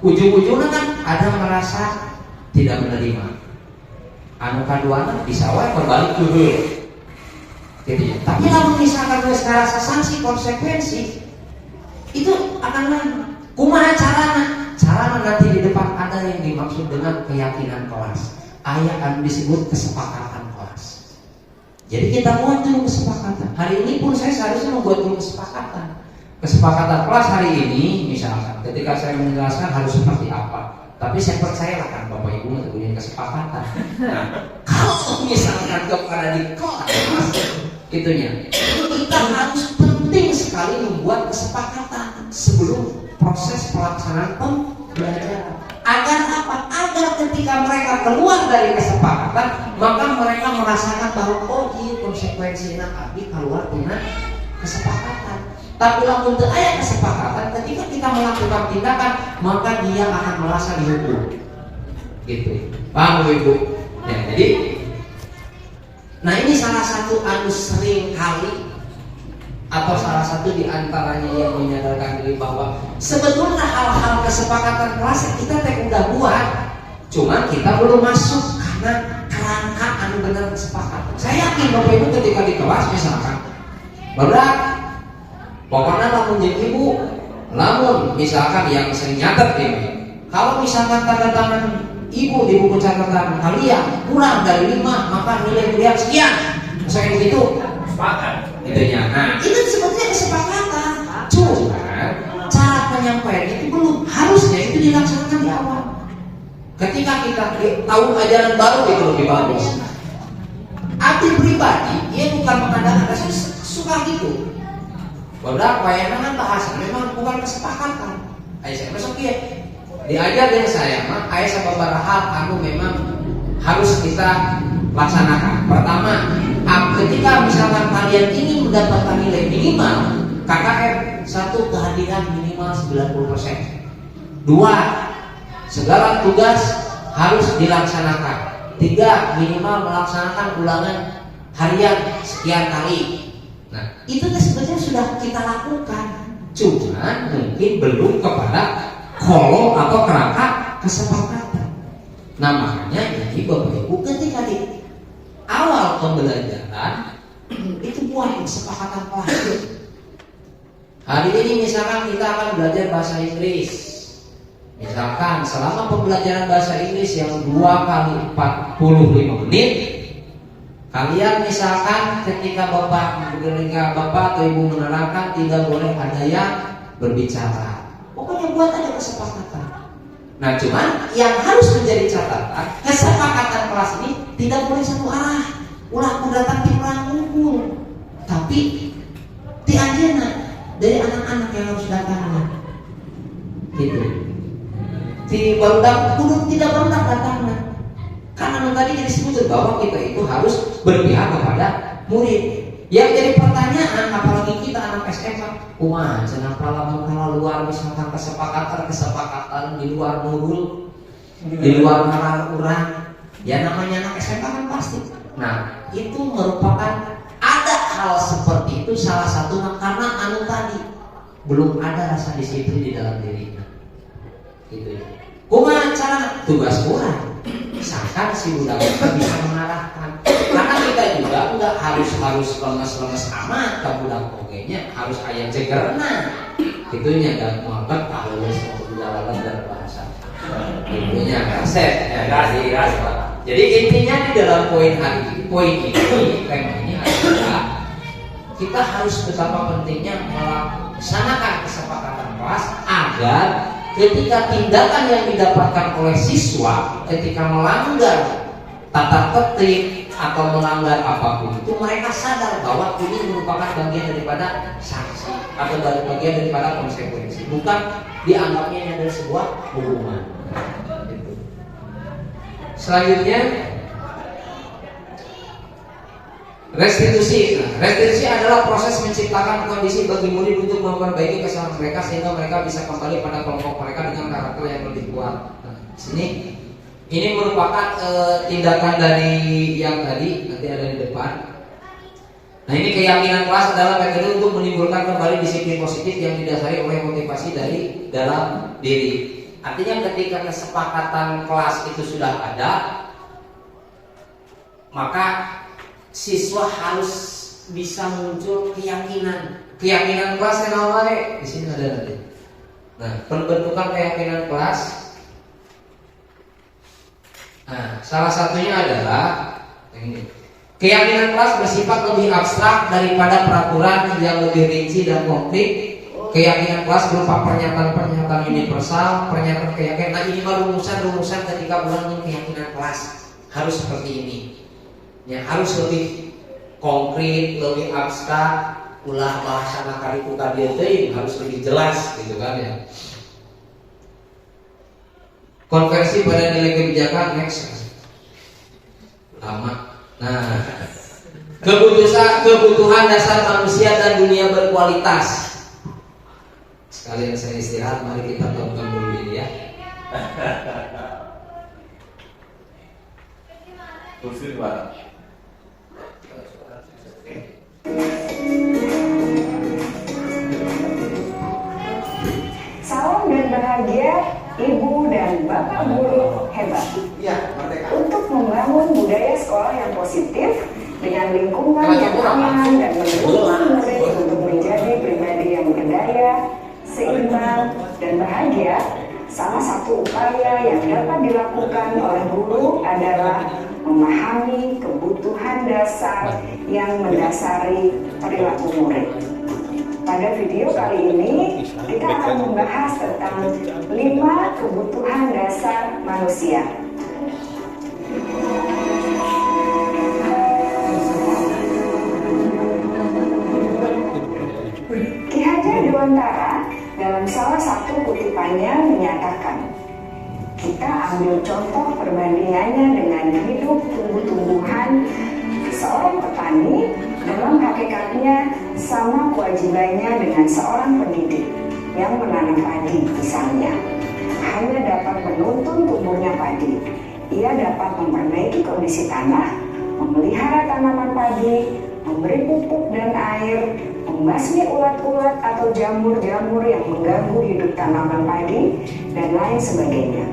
ujung-ujungnya kan ada merasa tidak menerima. Anu kaduana bisa wae berbalik dulu. Gitu ya. Tapi kalau misalkan geus ngarasa sanksi konsekuensi, itu akan lain. Kumaha carana? Carana nanti di depan ada yang dimaksud dengan keyakinan kelas. Aya anu disebut kesepakatan kelas. Jadi kita buat dulu kesepakatan. Hari ini pun saya seharusnya membuat dulu kesepakatan. Kesepakatan kelas hari ini, misalkan ketika saya menjelaskan harus seperti apa. Tapi saya percayalah kan Bapak Ibu punya kesepakatan. Nah, kalau misalkan kepada di kelas itunya, kita harus penting sekali membuat kesepakatan sebelum proses pelaksanaan pembelajaran. Agar apa? Agar ketika mereka keluar dari kesepakatan, maka mereka merasakan bahwa oh iya konsekuensinya abdi keluar dengan kesepakatan. Tapi lamun teu aya kesepakatan, ketika kita melakukan tindakan, maka dia akan merasa dihukum. Gitu. Paham Ibu? Ya, jadi nah ini salah satu anu sering kali atau salah satu di antaranya yang menyadarkan diri bahwa sebetulnya hal-hal kesepakatan kelas kita udah buat, cuma kita belum masuk karena kerangka anu benar kesepakatan. Saya yakin Bapak Ibu ketika di kelas misalkan berat, pokoknya lamun jeung ibu, lamun misalkan yang sering nyatet ini, kalau misalkan tanda tangan ibu di buku catatan kalian kurang dari 5, maka nilai kuliah sekian. Misalkan begitu, Sepakat. itunya. Nah, itu sebetulnya kesepakatan. Cuma cara penyampaian itu belum, harusnya itu dilaksanakan di awal. Ketika kita tahu ajaran baru itu lebih bagus. Abdi pribadi, dia bukan mengadakan, saya suka gitu. Beberapa yang kan bahasa memang bukan kesepakatan. Ayo saya masuk ya. Diajar dari saya mah, ayo sababaraha hal anu memang harus kita laksanakan. Pertama, ketika misalkan kalian ingin mendapatkan nilai minimal KKM, 1 kehadiran minimal 90%. 2, segala tugas harus dilaksanakan. 3, minimal melaksanakan ulangan harian sekian kali. Nah, itu sebetulnya sudah kita lakukan, cuman mungkin belum kepada kolom atau kerangka kesepakatan. Nah, makanya jadi Bapak Ibu ketika di awal pembelajaran itu buat kesepakatan kelas. Hari ini misalkan kita akan belajar bahasa Inggris. Misalkan selama pembelajaran bahasa Inggris yang 2 kali 45 menit, kalian misalkan ketika Bapak atau Ibu menerangkan tidak boleh ada yang berbicara. Pokoknya buat ada kesepakatan. Nah, cuman yang harus menjadi catatan, kesepakatan kelas ini tidak boleh satu arah. Ulah datang di ulang ngumpul. Tapi di ajeuna dari anak-anak yang harus datang. Gitu. Di barudak kudu tidak barudak datangnya. Karena tadi disebut bahwa kita itu harus berpihak kepada murid. Yang jadi pertanyaan, apalagi kita anak SMA, kumaha cenah lamun kalau luar misalkan kesepakatan di luar modul, di luar nalar urang, ya namanya anak SMA kan pasti. Nah, itu merupakan ada hal seperti itu salah satu karena anu tadi belum ada rasa disiplin di dalam dirinya. Gitu ya. Kumaha cara tugas kurang. Misalkan si budak itu bisa mengarahkan, karena kita juga nggak harus lemes amat ke budak ogenya, harus ayam cegerna gitunya dan muhabbet halus untuk jalan dan bahasa gitunya kaset ya kasih. Jadi intinya di dalam poin ini tema ini adalah kita harus betapa pentingnya melaksanakan kesepakatan kelas agar ketika tindakan yang didapatkan oleh siswa ketika melanggar tata tertib atau melanggar apapun itu mereka sadar bahwa ini merupakan bagian daripada sanksi atau bagian daripada konsekuensi, bukan dianggapnya adalah sebuah hukuman. Selanjutnya restitusi. Restitusi adalah proses menciptakan kondisi bagi murid untuk memperbaiki kesalahan mereka sehingga mereka bisa kembali pada kelompok mereka dengan karakter yang lebih kuat. Nah, sini Ini merupakan tindakan dari yang tadi, nanti ada di depan. Nah, ini keyakinan kelas adalah metode untuk menimbulkan kembali disiplin positif yang didasari oleh motivasi dari dalam diri. Artinya ketika kesepakatan kelas itu sudah ada, maka siswa harus bisa muncul keyakinan. Keyakinan kelas yang awalnya di sini ada nanti. Nah, pembentukan keyakinan kelas. Nah, salah satunya adalah ini. Keyakinan kelas bersifat lebih abstrak daripada peraturan yang lebih rinci dan konkret. Keyakinan kelas berupa pernyataan-pernyataan universal, pernyataan keyakinan. Nah, ini baru rumusan-rumusan ketika bulan keyakinan kelas harus seperti ini. Ya, harus lebih konkret, lebih abstrak. Ulah bahasa nakariku tadi harus lebih jelas, gitu kan ya. Konversi pada nilai kebijakan next lama. Nah, kebutuhan dasar manusia dan dunia berkualitas. Sekalian saya istirahat, mari kita tonton dulu ini ya. Kursi mana? Salam dan bahagia Ibu dan Bapak guru hebat. Iya, merdeka. Untuk membangun budaya sekolah yang positif dengan lingkungan yang aman dan mendukung murid untuk menjadi pribadi yang berdaya, seimbang, dan bahagia, salah satu upaya yang dapat dilakukan oleh guru adalah memahami kebutuhan dasar yang mendasari perilaku murid. Pada video kali ini, kita akan membahas tentang 5 kebutuhan dasar manusia. Ki Hajar Dewantara dalam salah satu kutipannya menyatakan, kita ambil contoh perbandingannya dengan hidup tumbuh-tumbuhan. Seorang petani dalam hakikatnya sama kewajibannya dengan seorang pendidik yang menanam padi misalnya. Hanya dapat menuntun tumbuhnya padi. Ia dapat memperbaiki kondisi tanah, memelihara tanaman padi, memberi pupuk dan air, membasmi ulat-ulat atau jamur-jamur yang mengganggu hidup tanaman padi, dan lain sebagainya.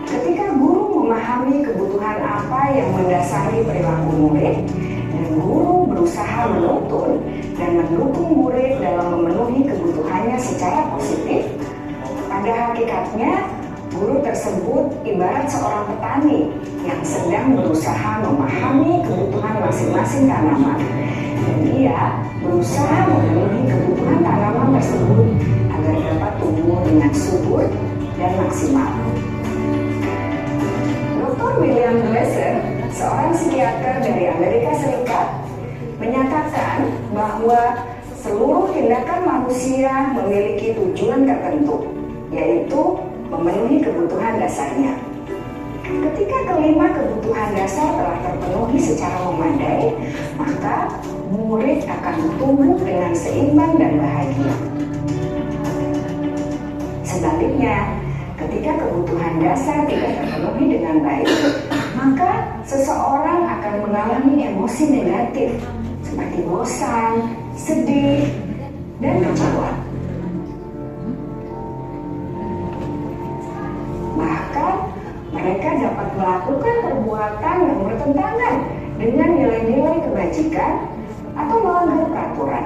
Ketika guru memahami kebutuhan apa yang mendasari perilaku murid, dan guru berusaha menuntun dan mendukung murid dalam memenuhi kebutuhannya secara positif, pada hakikatnya guru tersebut ibarat seorang petani yang sedang berusaha memahami kebutuhan masing-masing tanaman, dan ia berusaha memenuhi kebutuhan tanaman tersebut agar dapat tumbuh dengan subur dan maksimal. Dr. William Glasser, seorang psikiater dari Amerika Serikat, menyatakan bahwa seluruh tindakan manusia memiliki tujuan tertentu, yaitu memenuhi kebutuhan dasarnya. Ketika kelima kebutuhan dasar telah terpenuhi secara memadai, maka murid akan tumbuh dengan seimbang dan bahagia. Sebaliknya, ketika kebutuhan dasar tidak terpenuhi dengan baik, maka seseorang akan mengalami emosi negatif seperti bosan, sedih, dan kecewa. Bahkan mereka dapat melakukan perbuatan yang bertentangan dengan nilai-nilai kebajikan atau melanggar peraturan.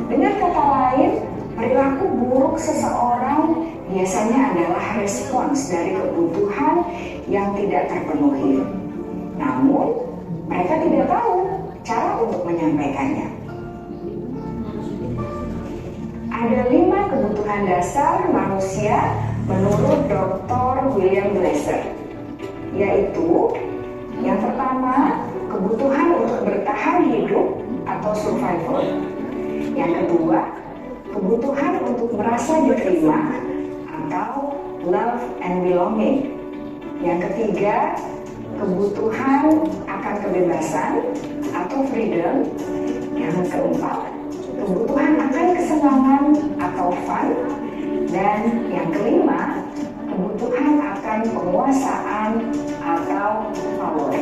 Dengan kata lain, perilaku buruk seseorang biasanya adalah respons dari kebutuhan yang tidak terpenuhi. Namun, mereka tidak tahu cara untuk menyampaikannya. Ada 5 kebutuhan dasar manusia menurut Dr. William Glasser, yaitu yang pertama, kebutuhan untuk bertahan hidup atau survival. Yang kedua, kebutuhan untuk merasa diterima atau love and belonging. Yang ketiga, kebutuhan akan kebebasan atau freedom. Yang keempat, kebutuhan akan kesenangan atau fun. Dan yang kelima, kebutuhan akan penguasaan atau power.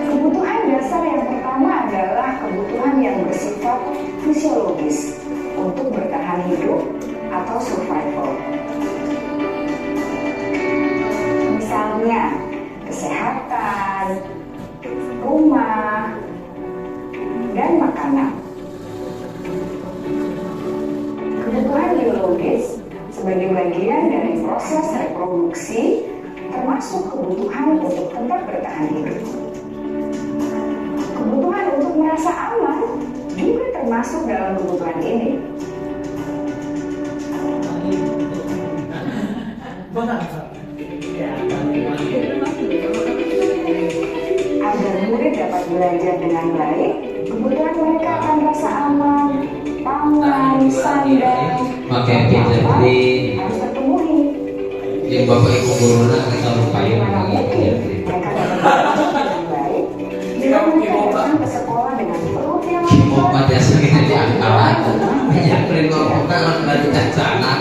Kebutuhan dasar yang pertama adalah kebutuhan yang bersifat fisiologis untuk bertahan hidup atau survival. Misalnya, kesehatan, rumah, dan makanan. Kebutuhan biologis sebagai bagian dari proses reproduksi termasuk kebutuhan untuk tetap bertahan hidup. Kebutuhan untuk merasa aman juga termasuk dalam kebutuhan ini. Agar murid dapat belajar dengan baik, kebutuhan mereka akan rasa aman, pangan, sandang, pakai pinjadi harus terpenuhi. yang bapak ibu guruna kita payung Mana lagi mungkin mereka dapat belajar dengan baik jika mereka datang ke sekolah dengan perut yang mau lapar. pada sering diangkalan banyak peringkat lagi sana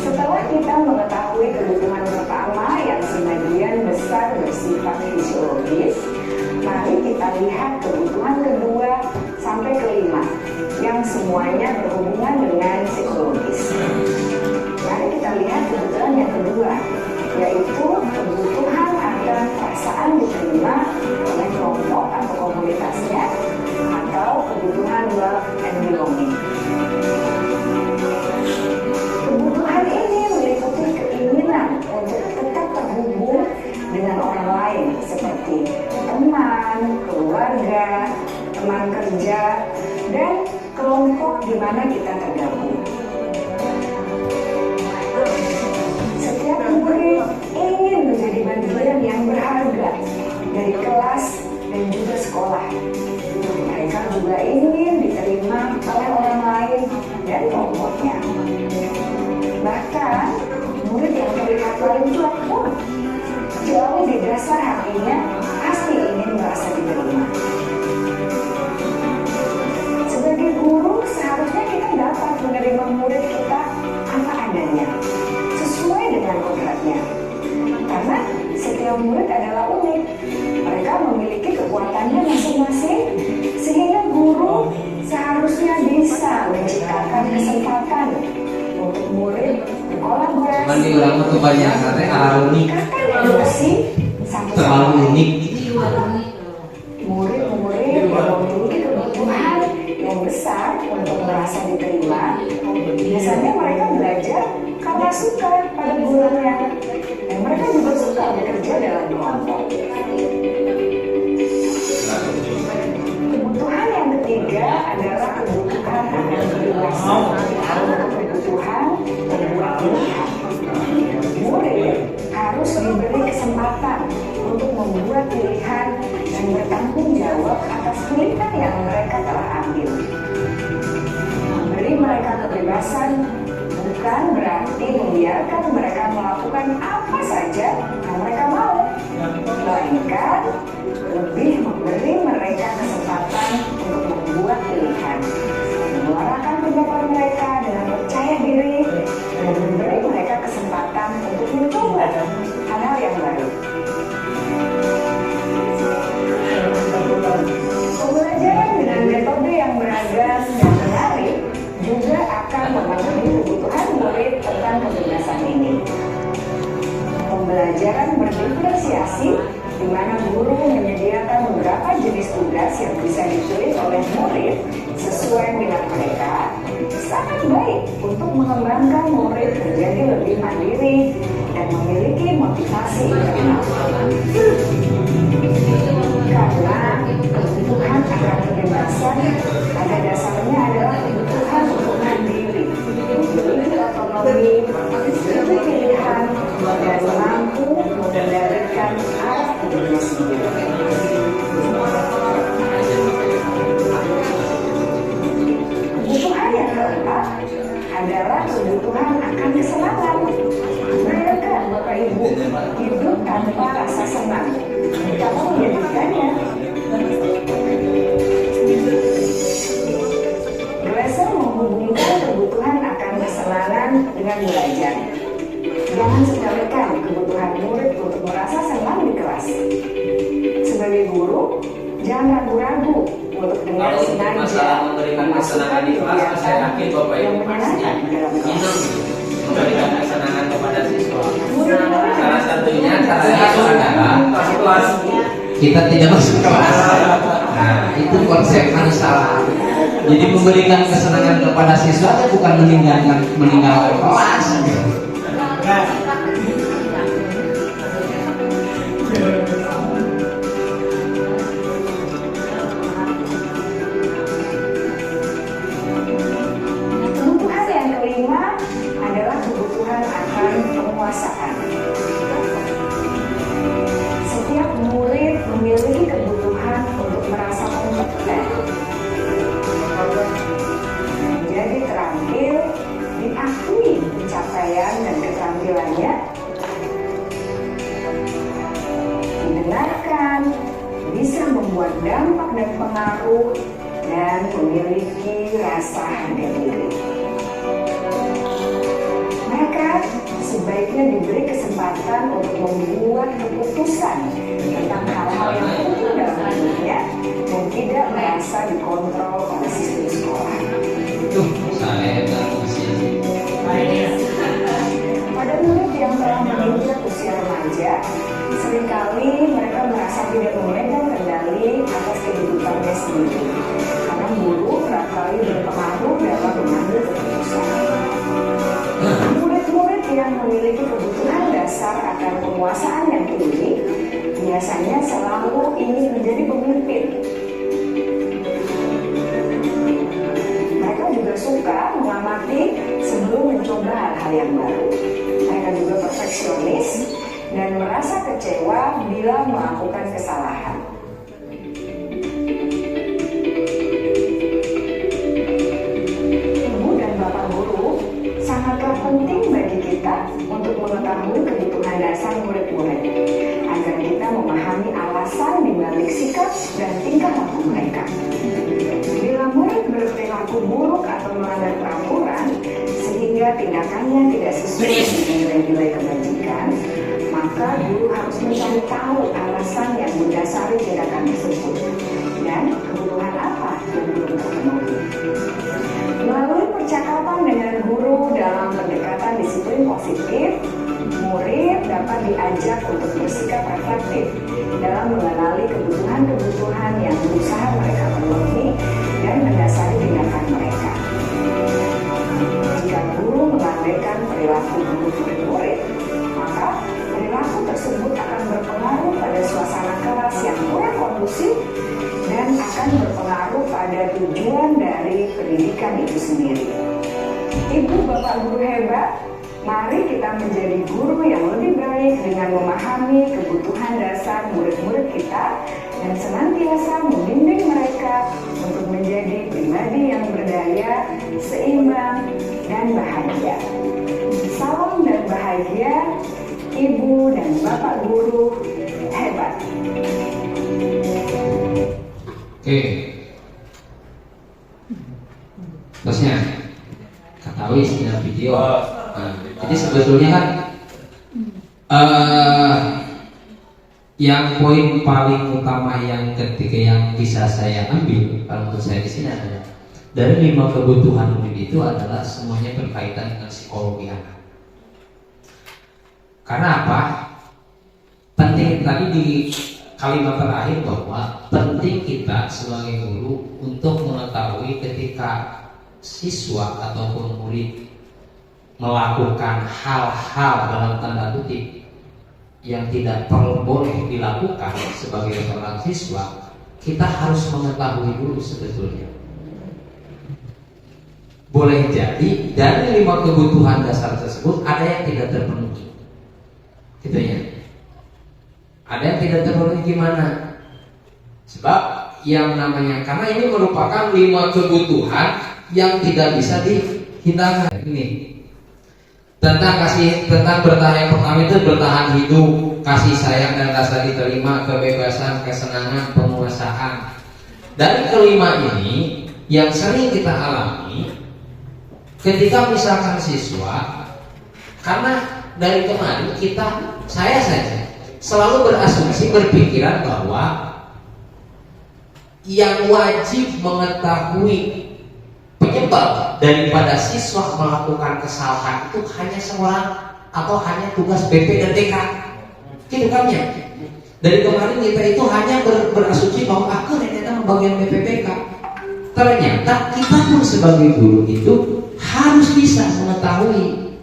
Setelah kita mengetahui kebutuhan pertama yang sebagian besar bersifat fisiologis, mari kita lihat kebutuhan kedua sampai kelima yang semuanya berhubungan dengan psikologis. Mari kita lihat kebutuhan yang kedua, yaitu kebutuhan akan perasaan diterima oleh kelompok atau komunitasnya atau kebutuhan love and belonging. Kebutuhan ini meliputi keinginan untuk tetap terhubung dengan orang lain seperti teman, keluarga, teman kerja, dan kelompok di mana kita tergabung. Setiap murid ingin menjadi bagian yang berharga dari kelas dan juga sekolah. Mereka juga ingin diterima oleh orang lain dan kelompoknya. Bahkan, murid yang terlihat paling kuat pun jauh di dasar hatinya pasti ingin merasa diterima. Sebagai guru, seharusnya kita dapat menerima murid kita apa adanya, sesuai dengan kodratnya. Karena setiap murid adalah unik. Mereka memiliki kekuatannya masing-masing, sehingga guru seharusnya bisa menciptakan kesempatan untuk murid berkolaborasi. mandi orang kebanyakan unik Emosi satu sama terlalu lain. unik Murid-murid yang memiliki kebutuhan yang besar untuk merasa diterima, biasanya mereka belajar karena suka pada gurunya, dan mereka juga suka bekerja dalam kelompok. Kebutuhan yang ketiga adalah kebutuhan akan kebebasan atau kebutuhan membuat pilihan. Murid harus diberi kesempatan untuk membuat pilihan dan bertanggung jawab atas pilihan yang mereka telah ambil. Memberi mereka kebebasan bukan berarti membiarkan mereka melakukan apa saja yang mereka mau, melainkan lebih memberi mereka kesempatan untuk membuat pilihan, menyuarakan pendapat mereka dengan percaya diri, dan memberi mereka kesempatan untuk mencoba hal-hal yang baru. Pembelajaran dengan metode yang beragam dan menarik juga akan memenuhi kebutuhan murid tentang kebebasan ini. Pembelajaran berdiferensiasi di mana guru menyediakan beberapa jenis tugas yang bisa ditulis oleh murid sesuai minat mereka, sangat baik untuk mengembangkan murid menjadi lebih mandiri dan memiliki motivasi internal. Karena kebutuhan akan kebebasan pada dasarnya adalah kebutuhan untuk mandiri, memiliki otonomi, memiliki pilihan, dan mampu mengendalikan arah hidupnya sendiri. Kebutuhan yang keempat adalah kebutuhan akan kesenangan. Mereka, Bapak Ibu, hidup tanpa rasa senang. Kamu menjadikannya. Jangan sepelekan kebutuhan murid untuk merasa senang di kelas. Sebagai guru, jangan ragu-ragu untuk dengan Kalau untuk sengaja masalah memberikan kesenangan di kelas, saya yakin Bapak yang Ibu pasti menyenangkan dalam kelas. ingin memberikan kesenangan kepada siswa. Murid-murid Salah satunya caranya adalah kelas kita tidak masuk kelas. Nah, itu konsep yang salah. Jadi memberikan kesenangan kepada siswa itu bukan meninggalkan kelas. Kebutuhan yang kelima adalah kebutuhan akan penguasaan. Setiap murid memiliki kebutuhan untuk merasa kompeten, menjadi terampil, diakui pencapaian dan keterampilannya, didengarkan, bisa membuat dampak dan pengaruh, dan memiliki rasa harga diri. Mereka sebaiknya diberi kesempatan untuk membuat keputusan tentang hal-hal yang penting dalam hidupnya dan tidak merasa dikontrol oleh sistem sekolah. Saya dan masih Pada murid yang telah menginjak usia remaja, seringkali mereka merasa tidak memegang kendali atas kehidupannya sendiri, karena guru kerap kali berpengaruh dalam mengambil keputusan. Murid-murid yang memiliki kebutuhan dasar akan penguasaan yang tinggi biasanya selalu ingin menjadi pemimpin. Mereka juga suka mengamati sebelum mencoba hal-hal yang baru. Mereka juga perfeksionis dan merasa kecewa bila melakukan kesalahan. Ibu dan Bapak guru sangatlah penting bagi kita untuk mengetahui kebutuhan dasar murid-murid agar kita memahami alasan dibalik sikap dan tingkah laku mereka. Bila murid berperilaku buruk atau melanggar peraturan sehingga tindakannya tidak sesuai dengan nilai-nilai kebajikan, maka guru harus mencari tahu alasan yang mendasari tindakan tersebut dan kebutuhan apa yang belum terpenuhi. Melalui percakapan dengan guru dalam pendekatan disiplin positif, murid dapat diajak untuk bersikap reflektif dalam mengenali kebutuhan-kebutuhan yang berusaha mereka penuhi dan mendasari tindakan mereka. Jika guru mengabaikan perilaku murid-murid, maka perilaku tersebut akan berpengaruh pada suasana kelas yang kurang kondusif dan akan berpengaruh pada tujuan dari pendidikan itu sendiri. Ibu bapak guru hebat, mari kita menjadi guru yang lebih baik dengan memahami kebutuhan dasar murid-murid kita dan senantiasa membimbing mereka untuk menjadi pribadi yang berdaya, seimbang, dan bahagia. Salam dan bahagia, Ibu dan Bapak guru hebat. Oke. Terusnya ketahui isinya video. Nah, jadi sebetulnya kan yang poin paling utama yang ketika yang bisa saya ambil kalau menurut saya di sini adalah dari 5 kebutuhan murid itu adalah semuanya berkaitan dengan psikologi anak. Karena apa? Penting tadi di kalimat terakhir bahwa penting kita sebagai guru untuk mengetahui ketika siswa ataupun murid melakukan hal-hal dalam tanda kutip yang tidak perlu boleh dilakukan sebagai seorang siswa, kita harus mengetahui dulu sebetulnya. Boleh jadi dari 5 kebutuhan dasar tersebut ada yang tidak terpenuhi, gitu ya. Ada yang tidak terpenuhi gimana? Sebab yang namanya, karena ini merupakan 5 kebutuhan yang tidak bisa dihilangkan. Ini tentang bertahan, yang pertama itu bertahan hidup, kasih sayang dan rasa diterima, kebebasan, kesenangan, penguasaan. Dari kelima ini yang sering kita alami ketika misalkan siswa, karena dari kemarin saya saja selalu berasumsi berpikiran bahwa yang wajib mengetahui penyebab daripada siswa melakukan kesalahan itu hanya seorang atau hanya tugas BP dan DK. Gitu kan ya? Dari kemarin kita itu hanya berasumsi bahwa aku ternyata bagian BPPK. Ternyata kita pun sebagai guru itu harus bisa mengetahui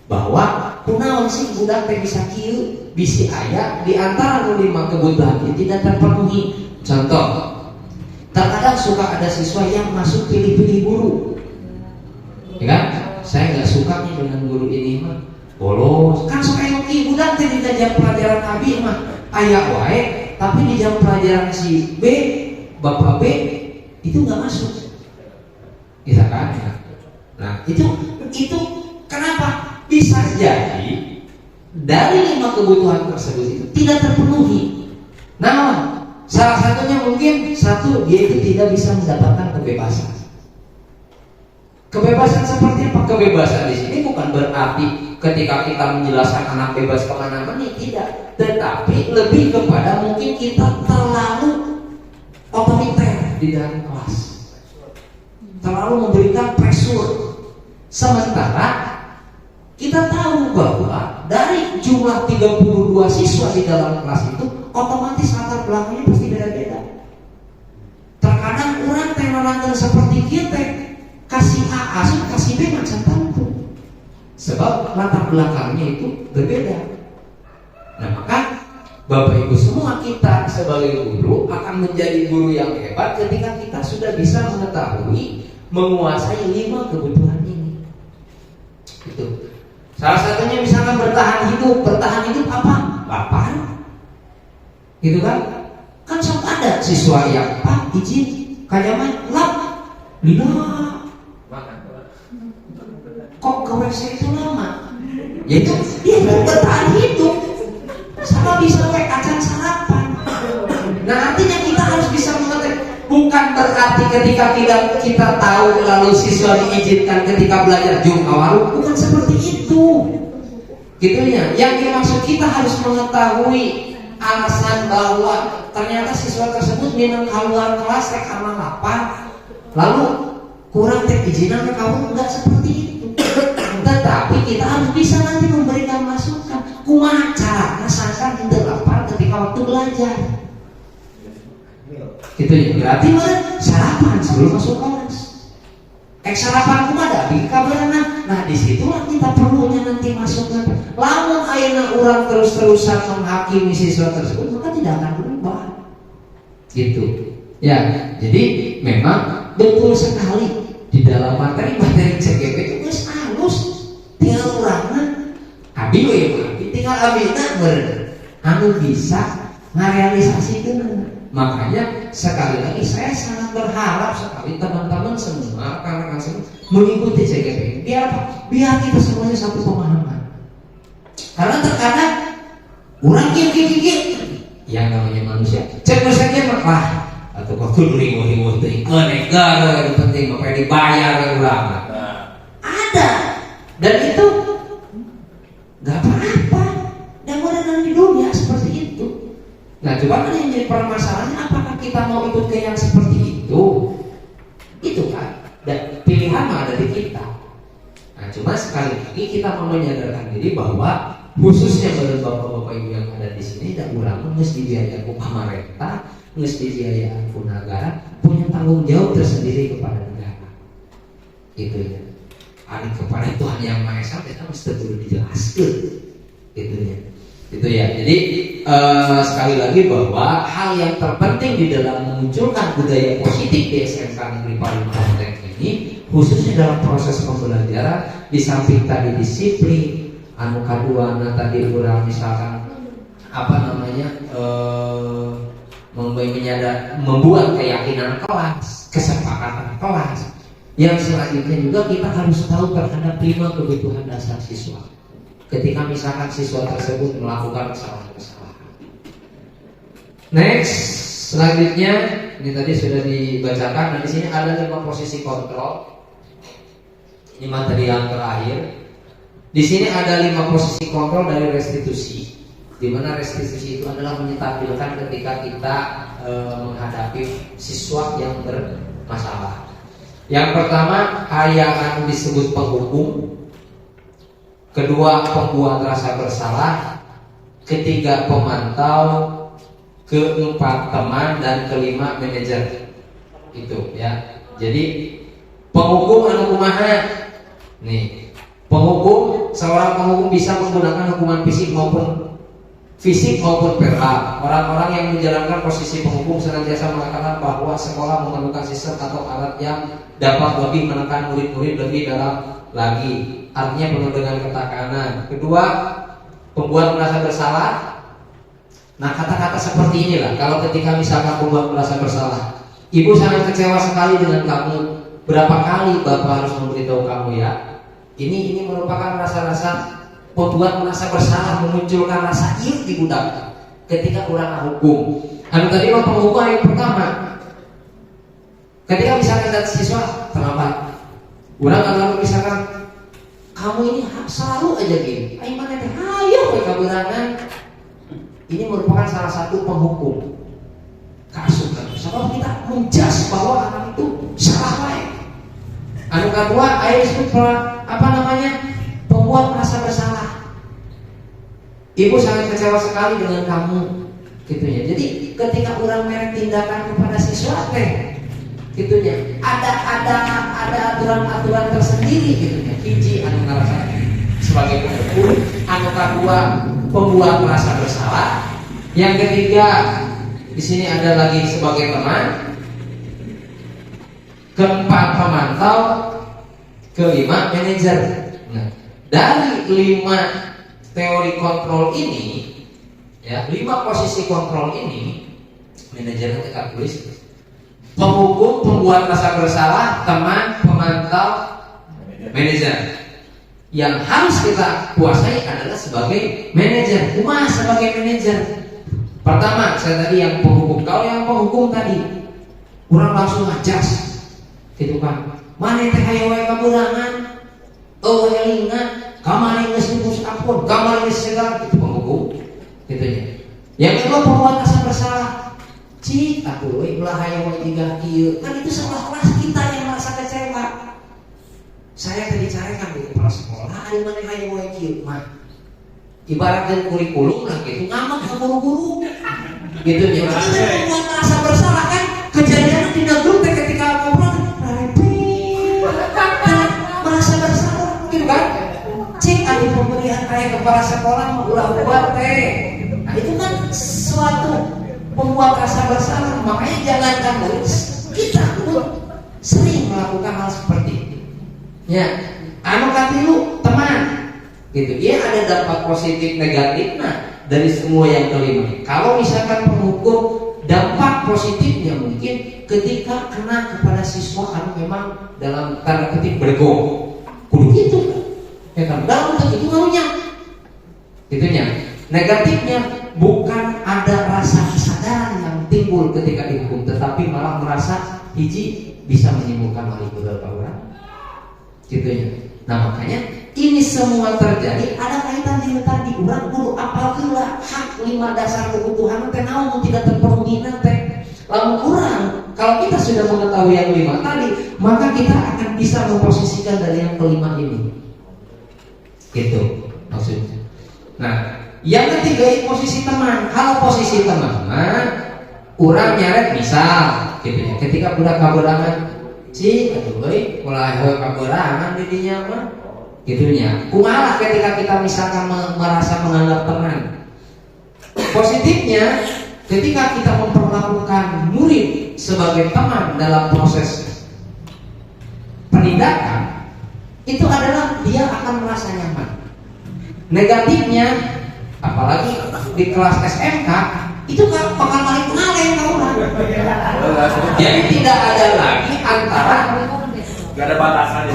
bahwa kunaon sih budak teh bisa kieu, bisi aya di antara 5 kebutuhan itu tidak terpenuhi. Contoh, terkadang suka ada siswa yang masuk pilih-pilih guru. Ya kan? Saya nggak suka nih dengan guru ini mah bolos. Kan suka yang budak teh di jam pelajaran abi mah aya wae, tapi di jam pelajaran si B, Bapak B itu nggak masuk. Bisa kan? Nah, itu kenapa? Bisa jadi dari 5 kebutuhan tersebut itu tidak terpenuhi. Nah, salah satunya mungkin satu, dia itu tidak bisa mendapatkan kebebasan. Kebebasan seperti apa? Kebebasan di sini bukan berarti ketika kita menjelaskan anak bebas kemana-mana, tidak. Tetapi lebih kepada mungkin kita terlalu otoriter di dalam kelas, terlalu memberikan pressure. Sementara kita tahu bahwa dari jumlah 32 siswa di dalam kelas itu otomatis latar belakangnya pasti beda-beda. Terkadang orang tenorangkan seperti kita kasih A asup kasih B macam tentu, sebab latar belakangnya itu berbeda. Nah, maka Bapak Ibu semua kita sebagai guru akan menjadi guru yang hebat ketika kita sudah bisa mengetahui menguasai 5 kebutuhan ini. Itu. Salah satunya misalkan bertahan hidup apa? Lapar. Gitu kan? Kan sok ada siswa yang Pak izin kajaman lap lidah. Kok ke WC itu lama? Yaitu dia mau bertahan hidup. Sama bisa acan sarapan. Nah, artinya kita harus bisa mengerti. Bukan berarti ketika kita tahu lalu siswa diizinkan ketika belajar jumlah, bukan seperti itu. Gitu ya. Yang dimaksud kita harus mengetahui alasan bahwa ternyata siswa tersebut minum keluar kelas karena lapar, lalu kurang izinan ke kamu, enggak seperti itu. Tetapi kita harus bisa nanti memberikan masukan. Kumaha carana sangkan tidak lapar ketika waktu belajar. Gitu ya. Berarti sarapan sebelum masuk kelas. Sarapan kumaha da kabarana. Nah, disitulah kita perlunya nanti masukkan. Lamun ayeuna urang terus-terusan menghakimi siswa tersebut, maka tidak akan berubah. Gitu. Ya, jadi memang betul sekali di dalam materi CGP itu geus halus. Tinggal urangna abi we tinggal abina anu bisa ngarealisasikeun. Makanya sekali lagi saya sangat berharap sekali teman-teman semua, rekan-rekan semua mengikuti CGP. Biar apa? Biar kita semuanya satu pemahaman. Karena terkadang orang kikik yang namanya manusia cek saja mah atau waktu ribu-ribu itu negara yang penting apa dibayar ulama ada, dan itu nggak apa-apa, dan modern di dunia seperti itu. Nah, coba kan yang jadi permasalahannya, apakah kita mau ikut ke yang seperti itu? Itu kan, dan pilihan mah ada di kita. Nah, cuma sekali lagi kita mau menyadarkan diri bahwa khususnya bagi bapak-bapak ibu yang ada di sini, dan ulama mesti dibiayai ku pemerintah, mesti dibiayai ku negara, punya tanggung jawab tersendiri kepada negara. Itu ya. Ada kepada Tuhan yang Maha Esa kita mesti perlu dijelaskan. Gitu ya. Itu ya. Jadi sekali lagi bahwa hal yang terpenting di dalam memunculkan budaya positif di SMK Negeri Parung Ponteng ini, khususnya dalam proses pembelajaran, di samping tadi disiplin, anu kaduana tadi kurang misalkan membuat keyakinan kelas, kesepakatan kelas. Yang selanjutnya juga kita harus tahu terhadap 5 kebutuhan dasar siswa. Ketika misalkan siswa tersebut melakukan kesalahan-kesalahan. Next, selanjutnya ini tadi sudah dibacakan. Nah, di sini ada 5 posisi kontrol. Ini materi yang terakhir. Di sini ada 5 posisi kontrol dari restitusi, di mana restitusi itu adalah menyetabilkan ketika kita menghadapi siswa yang bermasalah. Yang pertama, yang disebut penghukum. Kedua, pembuat rasa bersalah. Ketiga, pemantau. Keempat, teman. Dan kelima, manajer. Itu ya. Jadi penghukum anu kumaha? Nih, penghukum, seorang penghukum bisa menggunakan hukuman fisik maupun verbal. Orang-orang yang menjalankan posisi penghukum senantiasa mengatakan bahwa sekolah memerlukan sistem atau alat yang dapat lebih menekan murid-murid lebih dalam lagi. Artinya penuh dengan ketekanan. Kedua, pembuat merasa bersalah. Nah, kata-kata seperti inilah. Kalau ketika misalkan pembuat merasa bersalah, ibu sangat kecewa sekali dengan kamu. Berapa kali bapak harus memberitahu kamu ya? Ini merupakan rasa-rasa pembuat merasa bersalah, memunculkan rasa iri di budak ketika orang hukum. Anu tadi mah penghukum yang pertama. Ketika misalkan ada siswa terlambat, orang kalau misalkan kamu ini selalu aja gini, ayo mana teh, ayo keberangan. Ini merupakan salah satu penghukum. Kasus sebab kita menjas bahwa anak itu salah baik. Anu kedua, ayo disebut pembuat merasa bersalah. Ibu sangat kecewa sekali dengan kamu, gitu ya. Jadi ketika orang merek tindakan kepada siswa gitunya, ada aturan-aturan tersendiri, gitunya. Hiji anu ngarasa sebagai penghukum, anu kedua pembuat merasa bersalah, yang ketiga di sini ada lagi sebagai teman, keempat pemantau, kelima manajer. Nah, dari 5 teori kontrol ini, ya 5 posisi kontrol ini, manajer nanti tulis penghukum, pembuat rasa bersalah, teman, pemantau, manajer. Yang harus kita kuasai adalah sebagai manajer. Kumaha sebagai manajer? Pertama, saya tadi yang penghukum. Kalau yang penghukum tadi, kurang langsung ngajas, gitu kan? Mana teh hayo wae kaburangan, elingan, kamari geus nembus ampun, kamari geus segala, itu penghukum, gitu ya. Yang kedua, pembuat rasa bersalah. Cik, atuh we ulah hayo wae tiga kieu. Kan itu seolah-olah kita yang merasa kecewa. Saya tadi carekan di kepala sekolah, ada mana hayo wae kieu mah. Ibaratkan kurikulum lah gitu, ngamak ke guru-guru. Gitu ya. Itu membuat merasa bersalah kan. Kejadian di grup ketika ngobrol merasa bersalah gitu kan. Cik ada pemberian kayak kepala sekolah ulah-ulah teh. Nah itu kan suatu pembuat rasa bersalah. Makanya jangankan kita pun sering melakukan hal seperti itu. Ya, anu katilu teman, gitu. Ia ada dampak positif negatif. Nah, dari semua yang kelima. Kalau misalkan penghukum, dampak positifnya mungkin ketika kena kepada siswa anu memang dalam tanda kutip bergo, kudu gitu. Ya kan, dalam bentuk itu maunya, gitunya. Negatifnya bukan ada rasa kesadaran yang timbul ketika dihukum, tetapi malah merasa hiji bisa menimbulkan malibudal orang. Gitu ya. Nah makanya ini semua terjadi ada kaitan dengan tadi urang kudu apal heula hak 5 dasar kebutuhan teh naon tidak terpenuhi teh. Lamun kurang, kalau kita sudah mengetahui yang 5 tadi, maka kita akan bisa memposisikan dari yang kelima ini. Gitu maksudnya. Nah, yang ketiga ini posisi teman. Kalau posisi teman, urang nyeret misal gitu ya. Ketika budak kaberangan cik, aduh euy, ulah kaberangan di dinya mah. Gitunya. Kumaha ketika kita misalkan merasa menganggap teman. Positifnya ketika kita memperlakukan murid sebagai teman dalam proses penindakan, itu adalah dia akan merasa nyaman. Negatifnya, apalagi di kelas SMK, itu kan bakal balik ngaleng tau lah. Jadi tidak ada lagi antara Gak ada batasan ya.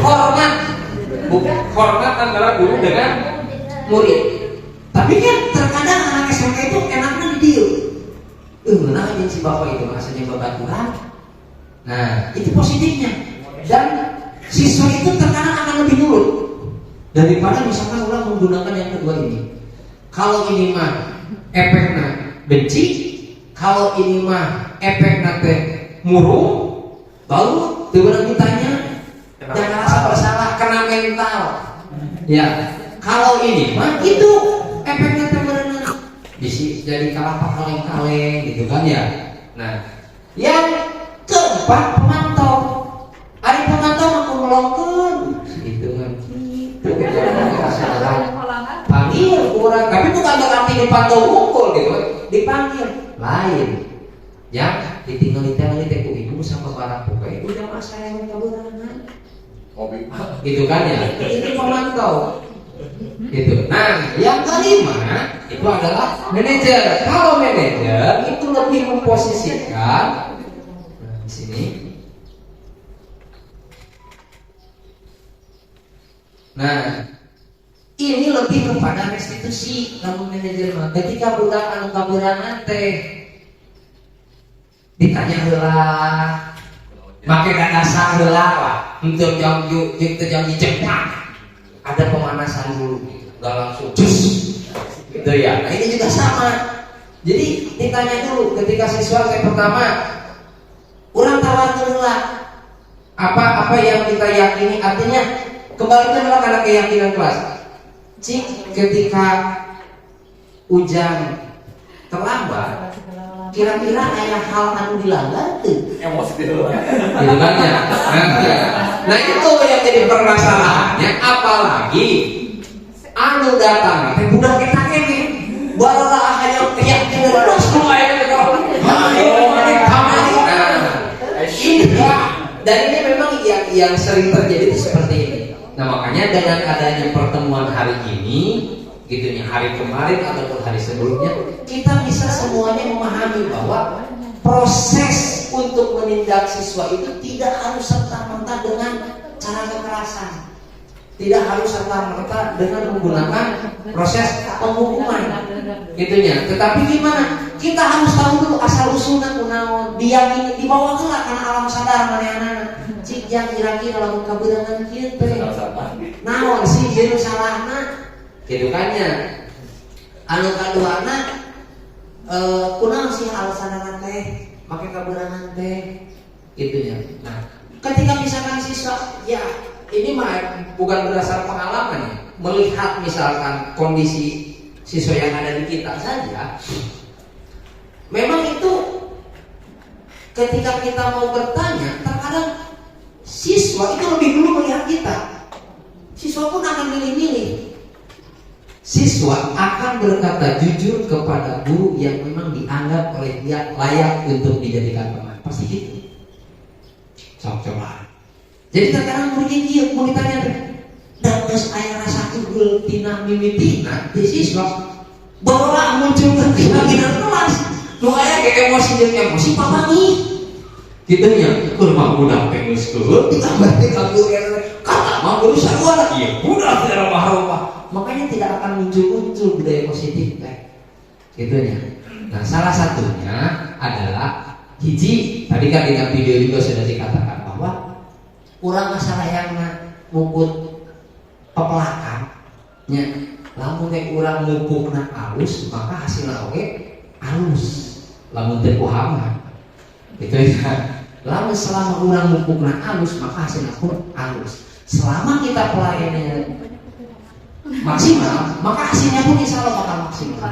hormat antara guru dengan murid. Tapi kan terkadang anak SMK itu enaknya di dia. Nah aja si bapak itu rasanya babaturan. Nah itu positifnya. Dan siswa itu terkadang akan lebih nurut. daripada misalkan orang menggunakan yang kedua ini. Kalau ini mah efeknya benci, kalau ini mah efeknya teh murung, baru tiba-tiba ditanya jangan rasa bersalah kena mental. Ya, kalau ini mah itu efeknya teh berenang bisi jadi kalapa kaleng-kaleng gitu kan ya. Nah, yang keempat pemantau. Ari pemantau aku melongkeun gitu kan. Panggil kurang, tapi bukan berarti dipantau hukum gitu, dipanggil lain. Yang ditinggal-tinggal teh ku ibu sama para pokoknya udah masa yang kaburangan. Gitu kan ya. Itu pemantau. Gitu. Nah, yang kelima itu adalah manajer. Kalau manajer itu lebih memposisikan di sini. Nah, ini lebih kepada restitusi. Namun manajer mah ketika budak anu kaburangan teh ditanya heula, make dasar heula lah, untuk jam cepat. Ada pemanasan dulu, nggak langsung cus, gitu ya. Nah ini juga sama. Jadi ditanya dulu ketika siswa saya pertama, orang tawarkan heula apa yang kita yakini, artinya kembalikan karena keyakinan kelas. Cik, ketika hujan terlambat, kira-kira ada hal anu dilanggar tuh? Emosi dulu. Gitu kan ya. Nah itu yang jadi permasalahannya, apalagi anu datang teh budak kita kene baralah hayang keyakinan terus mulai ini dan ini memang yang sering terjadi itu seperti ini. Nah makanya dengan adanya pertemuan hari ini gitu ya, hari kemarin ataupun hari sebelumnya, kita bisa semuanya memahami bahwa proses untuk menindak siswa itu tidak harus serta-merta dengan cara kekerasan, tidak harus serta-merta dengan menggunakan proses penghukuman gitunya. Tetapi gimana? Kita harus tahu dulu asal usulnya kunaon, diyakini dibawa ke karena alam sadar manehna. Cik yang kira-kira lamun kabeungan kieu teh naon sih jeung salahna gitu kan ya. Anu kaduana kunaon sih alasanna teh make kabeungan teh gitu ya. Nah, ketika misalkan siswa ya ini mah bukan berdasar pengalaman ya, melihat misalkan kondisi siswa yang ada di kita saja, memang itu ketika kita mau bertanya, terkadang siswa itu lebih dulu melihat kita. Siswa pun akan milih-milih. Siswa akan berkata jujur kepada guru yang memang dianggap oleh dia layak untuk dijadikan teman. Pasti gitu. Coba. Jadi terkadang murid mau ditanya, dan geus aya rasa unggul tina mimitina di siswa, bawa muncul keyakinan kelas. Nu aya ge emosi jeung emosi pamangi. Gitu nya, kurang budak teh geus teueuh ditambah teh kabur kata mah guru sarua ieu budak teh rumah. Makanya tidak akan muncul budaya positif teh. Gitu nya. Nah, salah satunya adalah hiji, tadi kan dengan video juga sudah dikatakan bahwa urang kasarayangna mukut pepelakan nya, lamun teh urang mupukna alus, maka hasilna oge alus. Lamun teh kuhaman gitu ya. Lalu selama orang mupukna alus, maka hasilnya pun alus. Selama kita pelayanannya maksimal, maka hasilnya pun insya Allah bakal maksimal.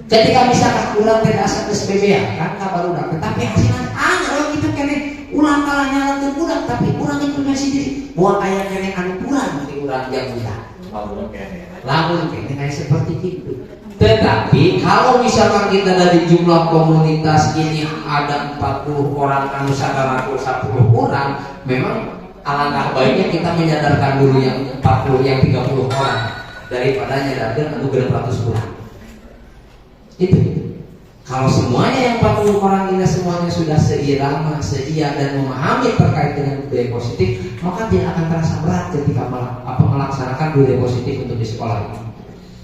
Ketika misalkan ulang tidak asal SPB ya kan baru dapat, tapi hasilnya kalau kita kene ulang kalahnya lantur budak, tapi ulang itu sendiri buat ayat kene anu kurang di ulang yang budak. Lamun kene kayak seperti itu. Tetapi kalau misalkan kita dari jumlah komunitas ini ada 40 orang, anu sadar 10 orang, memang alangkah baiknya kita menyadarkan dulu yang 40, yang 30 orang daripada nyadarkan anu 100 orang. Itu. Kalau semuanya yang 40 orang ini semuanya sudah seirama, seia dan memahami terkait dengan budaya positif, maka tidak akan terasa berat ketika melaksanakan budaya positif untuk di sekolah ini.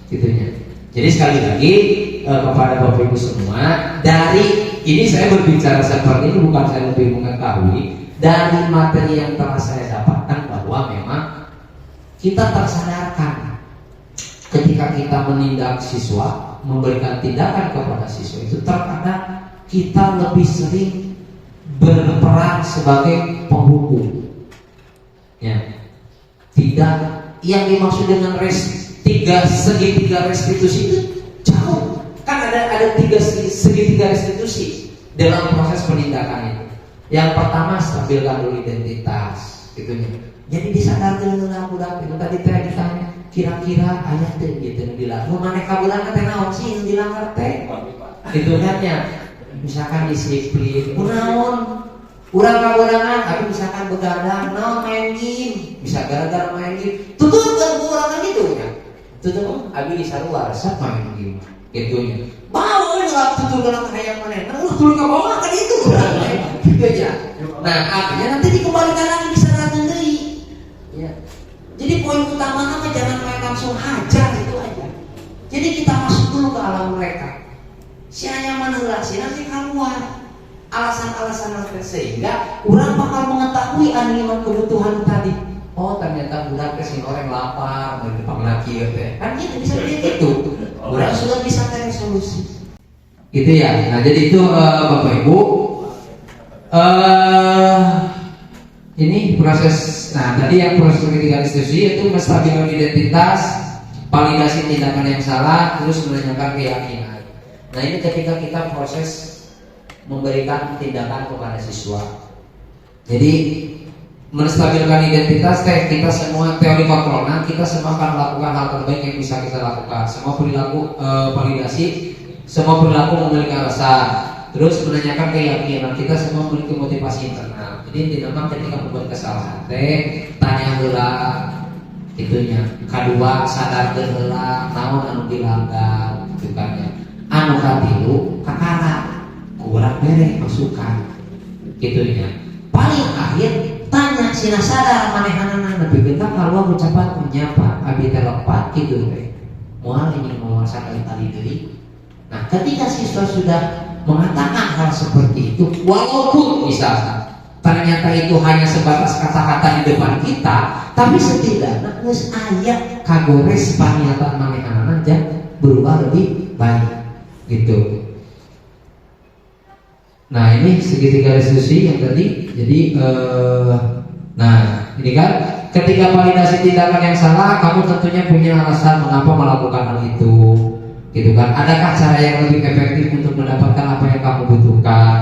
Gitunya. Jadi sekali lagi kepada Bapak Ibu semua, dari ini saya berbicara seperti ini bukan saya lebih mengetahui, dari materi yang telah saya dapatkan bahwa memang kita tersadarkan ketika kita menindak siswa, memberikan tindakan kepada siswa itu terkadang kita lebih sering berperan sebagai penghukum. Ya, tidak yang dimaksud dengan segitiga restitusi itu jauh. Kan ada segitiga restitusi dalam proses penindakan itu. Yang pertama, stabilkan dulu identitas, gitunya. Jadi disadarkan dengan budak itu tadi teh ditanya, kira-kira aya teh gitu bilang, "Nu maneh kabulan teh naon sih yang dilanggar teh?" Itu kan ya. Misalkan disiplin, kunaon? Urang kabulangan, tapi misalkan begadang, naon main game, bisa gara-gara main game. Tutup kan urang gitu ya. Tutup abi di sarua resep main game. Gitunya. Bawa enggak tutup kana hayang maneh. Nah, turun ke bawah kan itu urang. Gitu aja. Nah, artinya nanti dikembalikan lagi disadarkan deui. Ya. Jadi poin utamanya mah jangan main langsung hajar itu aja. Jadi kita masuk dulu ke alam mereka. Si hanya menelasi nanti keluar alasan-alasan mereka sehingga orang bakal mengetahui animan kebutuhan tadi. Oh ternyata budak kesini orang lapar dari pengelakir kan gitu bisa gitu. Orang sudah bisa cari solusi. Gitu ya. Nah jadi itu Bapak Ibu. Ini proses. Nah tadi yang proses ketiga restitusi itu menstabilkan identitas, validasi tindakan yang salah, terus menanyakan keyakinan. Nah ini ketika kita proses memberikan tindakan kepada siswa. Jadi menstabilkan identitas kita semua teori kontrolnya kita semua akan melakukan hal terbaik yang bisa kita lakukan. Semua perilaku validasi, semua perilaku memiliki alasan. Terus menanyakan keyakinan kita semua memiliki motivasi internal. Jadi dinamakan ketika membuat kesalahan tanya heula itunya. Kedua sadar heula naon anu dilanggar gitu kan ya. Anu katilu kakara kurang bere masukan gitunya. Paling akhir tanya sina sadar manehanana nepi kita kalau ucapan menyapa abi teh lepat gitu teh moal ini mau sakali-kali deui. Nah ketika siswa sudah mengatakan hal seperti itu walaupun misalnya ternyata itu hanya sebatas kata-kata di depan kita, tapi setidaknya geus aya kagores paniatan manehanana berubah lebih baik gitu. Nah ini segitiga restitusi yang tadi. Jadi nah ini kan ketika validasi tindakan yang salah, kamu tentunya punya alasan mengapa melakukan hal itu, gitu kan? Adakah cara yang lebih efektif untuk mendapatkan apa yang kamu butuhkan?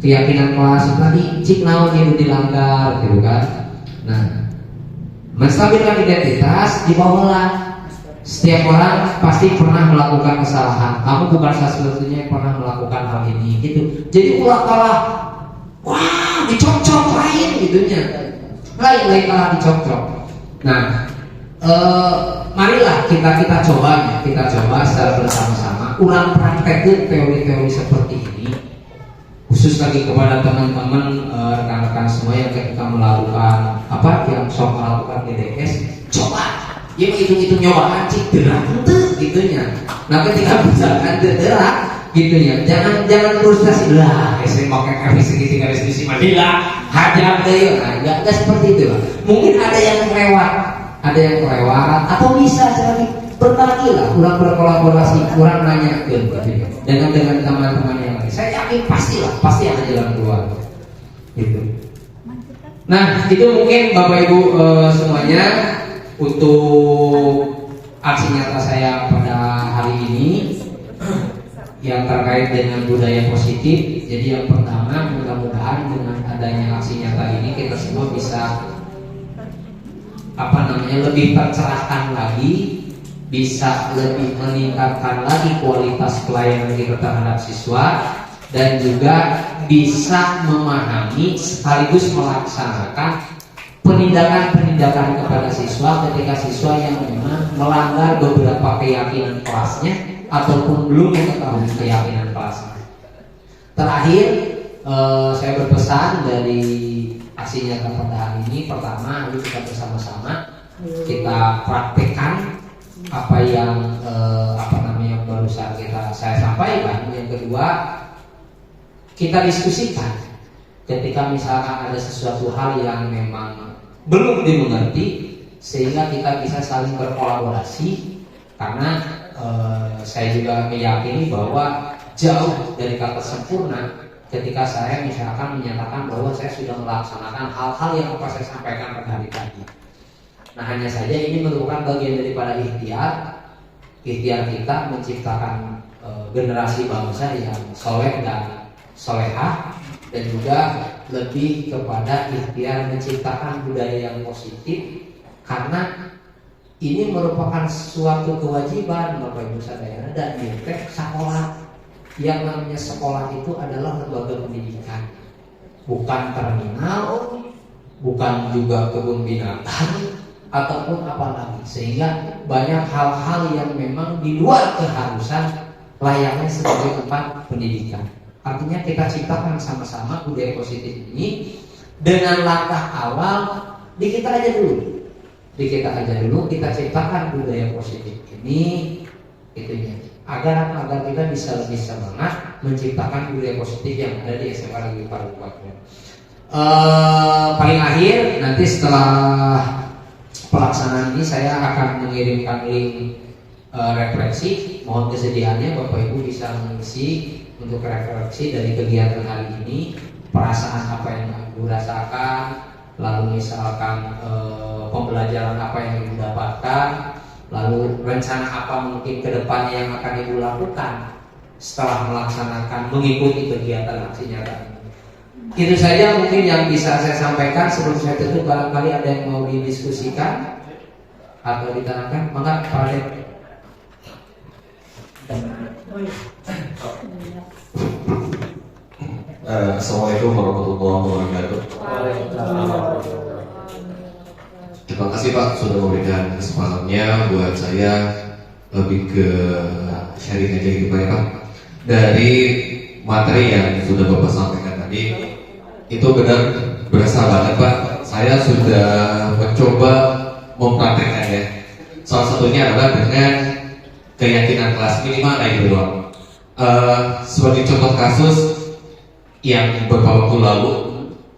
Keyakinan kelas tadi cik naon yang dilanggar, gitu kan? Nah menstabilkan identitas di bawah. Setiap orang pasti pernah melakukan kesalahan. Kamu bukan satu-satunya yang pernah melakukan hal ini, gitu. Jadi ulah kalah, wah dicocok lain, gitunya. Lain kalah dicocok. Nah, marilah kita coba secara bersama-sama. Ulang praktekin teori-teori seperti ini. Khusus lagi kepada teman-teman rekan-rekan semua yang ketika melakukan yang sok melakukan DDS, coba. Ya itu nyobaan cik derak ente gitunya. Nah ketika misalkan derak gitunya, jangan frustasi lah. Saya pakai kami segitiga restitusi mandila hajar deh. Nah nggak seperti itu lah. Mungkin ada yang kelewat, atau bisa lagi berkali lah, kurang berkolaborasi, kurang nanya gitu, dengan teman-teman yang lain. Saya yakin pasti ada jalan keluar. Gitu. Nah itu mungkin Bapak Ibu semuanya. Untuk aksi nyata saya pada hari ini yang terkait dengan budaya positif. Jadi yang pertama mudah-mudahan dengan adanya aksi nyata ini kita semua bisa lebih tercerahkan lagi, bisa lebih meningkatkan lagi kualitas pelayanan kita terhadap siswa, dan juga bisa memahami sekaligus melaksanakan penindakan kepada siswa ketika siswa yang memang melanggar beberapa keyakinan kelasnya ataupun belum mengetahui keyakinan kelasnya. Terakhir, saya berpesan dari aksi nyata pada hari ini. Pertama, ayo kita bersama-sama kita praktekkan apa yang barusan saya sampaikan. Yang kedua, kita diskusikan. Ketika misalkan ada sesuatu hal yang memang belum dimengerti, sehingga kita bisa saling berkolaborasi. Karena saya juga meyakini bahwa jauh dari kata sempurna ketika saya misalkan menyatakan bahwa saya sudah melaksanakan hal-hal yang apa saya sampaikan pada hari tadi. Nah, hanya saja ini merupakan bagian daripada ikhtiar kita menciptakan generasi bangsa yang soleh dan solehah, dan juga lebih kepada ikhtiar menciptakan budaya yang positif, karena ini merupakan suatu kewajiban Bapak Ibu Saudara dan diintek sekolah. Yang namanya sekolah itu adalah lembaga pendidikan, bukan terminal, bukan juga kebun binatang ataupun apalagi. Sehingga banyak hal-hal yang memang di luar keharusan layaknya sebagai tempat pendidikan. Artinya kita ciptakan sama-sama budaya positif ini dengan langkah awal di kita aja dulu. Kita ciptakan budaya positif ini, itunya, agar kita bisa lebih semangat menciptakan budaya positif yang ada di SMA Negeri Parungkutu. Paling akhir nanti setelah pelaksanaan ini saya akan mengirimkan link refleksi. Mohon kesediaannya Bapak Ibu bisa mengisi untuk refleksi dari kegiatan hari ini, perasaan apa yang Ibu rasakan, lalu misalkan pembelajaran apa yang Ibu dapatkan, lalu rencana apa mungkin ke depannya yang akan Ibu lakukan setelah melaksanakan mengikuti kegiatan aksi nyata ini. Itu saja mungkin yang bisa saya sampaikan. Sebelum saya tutup, barangkali ada yang mau didiskusikan atau ditanyakan, maka Pak Raden. Assalamualaikum warahmatullahi wabarakatuh. Terima kasih Pak sudah memberikan kesempatannya buat saya lebih ke sharing aja gitu Pak ya Pak. Dari materi yang sudah Bapak sampaikan tadi itu benar berasa banget Pak. Saya sudah mencoba mempraktekkan ya. Salah satunya adalah dengan keyakinan kelas minimal naik doang. Sebagai contoh kasus yang beberapa waktu lalu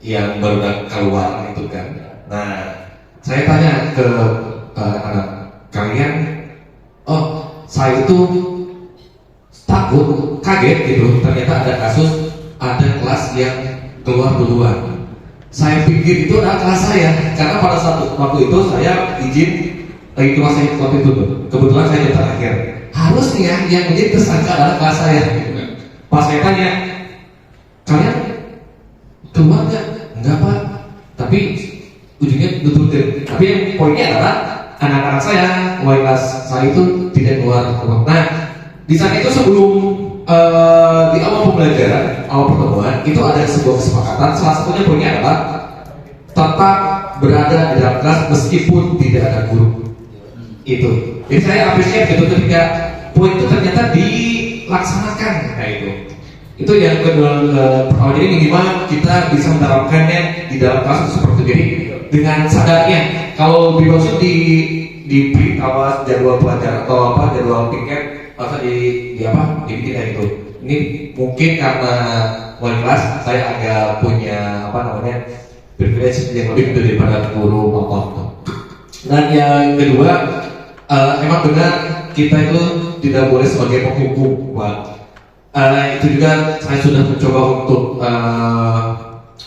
yang baru keluar itu kan. Nah, saya tanya ke anak kalian, oh saya itu takut, kaget gitu. Ternyata ada kasus, ada kelas yang keluar duluan. Saya pikir itu adalah kelas saya, karena pada saat waktu itu saya izin lagi kelas saya waktu itu. Kebetulan saya daftar akhir. Harusnya yang menjadi tersangka adalah kelas saya. Pas saya tanya, kalian keluar nggak? Enggak Pak. Tapi ujungnya ditutup. Tapi yang poinnya adalah anak-anak saya, mulai kelas saya itu tidak keluar. Nah, di saat itu sebelum di awal pembelajaran, awal pertemuan itu ada sebuah kesepakatan. Salah satunya poinnya adalah tetap berada di dalam kelas meskipun tidak ada guru. Itu. Jadi saya apresiasi itu ketika poin itu ternyata dilaksanakan. Nah itu yang kedua. Jadi minimal kita bisa menerapkannya di dalam kelas seperti itu. Jadi dengan sadarnya, kalau dimaksud di print awas jadwal pelajaran atau apa jadwal tiket atau dibikin itu. Ini mungkin karena wali kelas saya agak punya privilege yang lebih daripada guru motor. Dan yang kedua, emang benar kita itu tidak boleh sebagai penghukum, Pak. Itu juga saya sudah mencoba untuk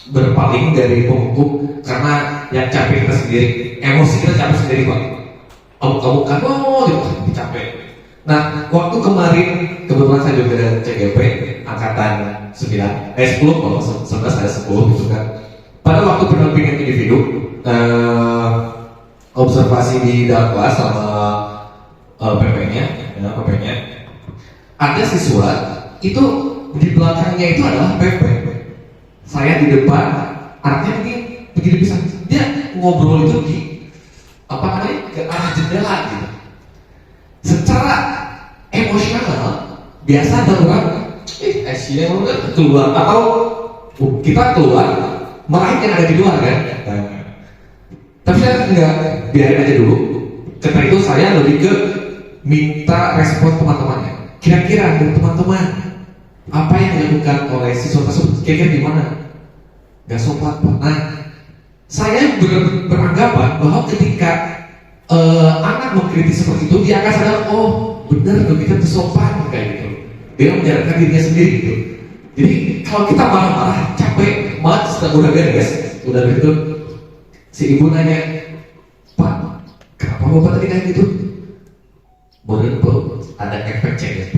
berpaling dari penghukum, karena yang capek kita sendiri, emosi kita capek sendiri Pak. Kamu kan capek. Nah, waktu kemarin kebetulan saya juga CGP angkatan 10 kalau 11 ada 10 gitu kan. Pada waktu pendampingan individu, observasi di dalam kelas sama PP-nya, ada siswa itu di belakangnya itu adalah PP. Saya di depan, artinya begini bisa dia ngobrol itu di ke arah jendela gitu. Secara emosional biasa ada orang keluar atau kita keluar meraih yang ada di luar kan. Tapi saya enggak, biarin aja dulu. Karena itu saya lebih ke minta respon teman-temannya. Kira-kira dari teman-teman apa yang dilakukan oleh siswa tersebut kira-kira gimana? Gak sopan Pak. Nah, saya beranggapan bahwa ketika anak mengkritik seperti itu, dia akan sadar, oh benar tuh kita tuh sopan kayak gitu. Dia menjalankan dirinya sendiri gitu. Jadi kalau kita marah-marah, capek banget, setelah udah beres, udah gitu, si ibu nanya, Pak, kenapa bapak tadi kayak gitu? Boleh bu, ada efek CGP.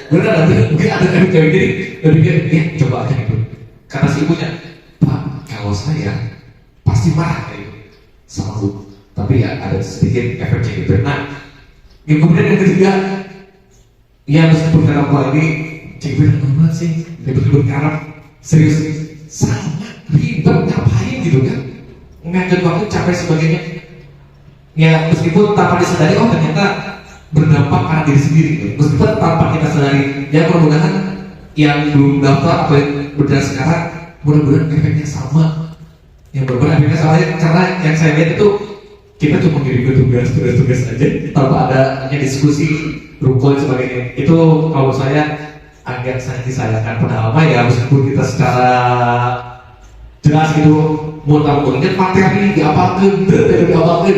Bener ada, mungkin ada efek CGP. Jadi ya coba aja gitu. Kata si ibunya, Pak, kalau saya pasti marah kayak gitu sama bu, tapi ya ada sedikit efek CGP. Nah, yang kemudian yang ketiga, ya meskipun karena lagi CGP normal sih, ribet-ribet karena serius, sama ribet ngapain gitu kan? Ngajak waktu capek sebagainya. Ya meskipun tanpa disadari, oh ternyata berdampak pada diri sendiri gitu. Meskipun tanpa kita sadari, ya mudah-mudahan yang belum daftar atau yang berjalan sekarang, mudah-mudahan efeknya sama. Yang berbeda efeknya sama, karena yang saya lihat itu kita cuma ngirim tugas aja tanpa adanya diskusi, rukun sebagainya. Itu kalau saya agak sangat disayangkan. Padahal ya meskipun kita secara jelas gitu mau tahu kan materi diapalkan,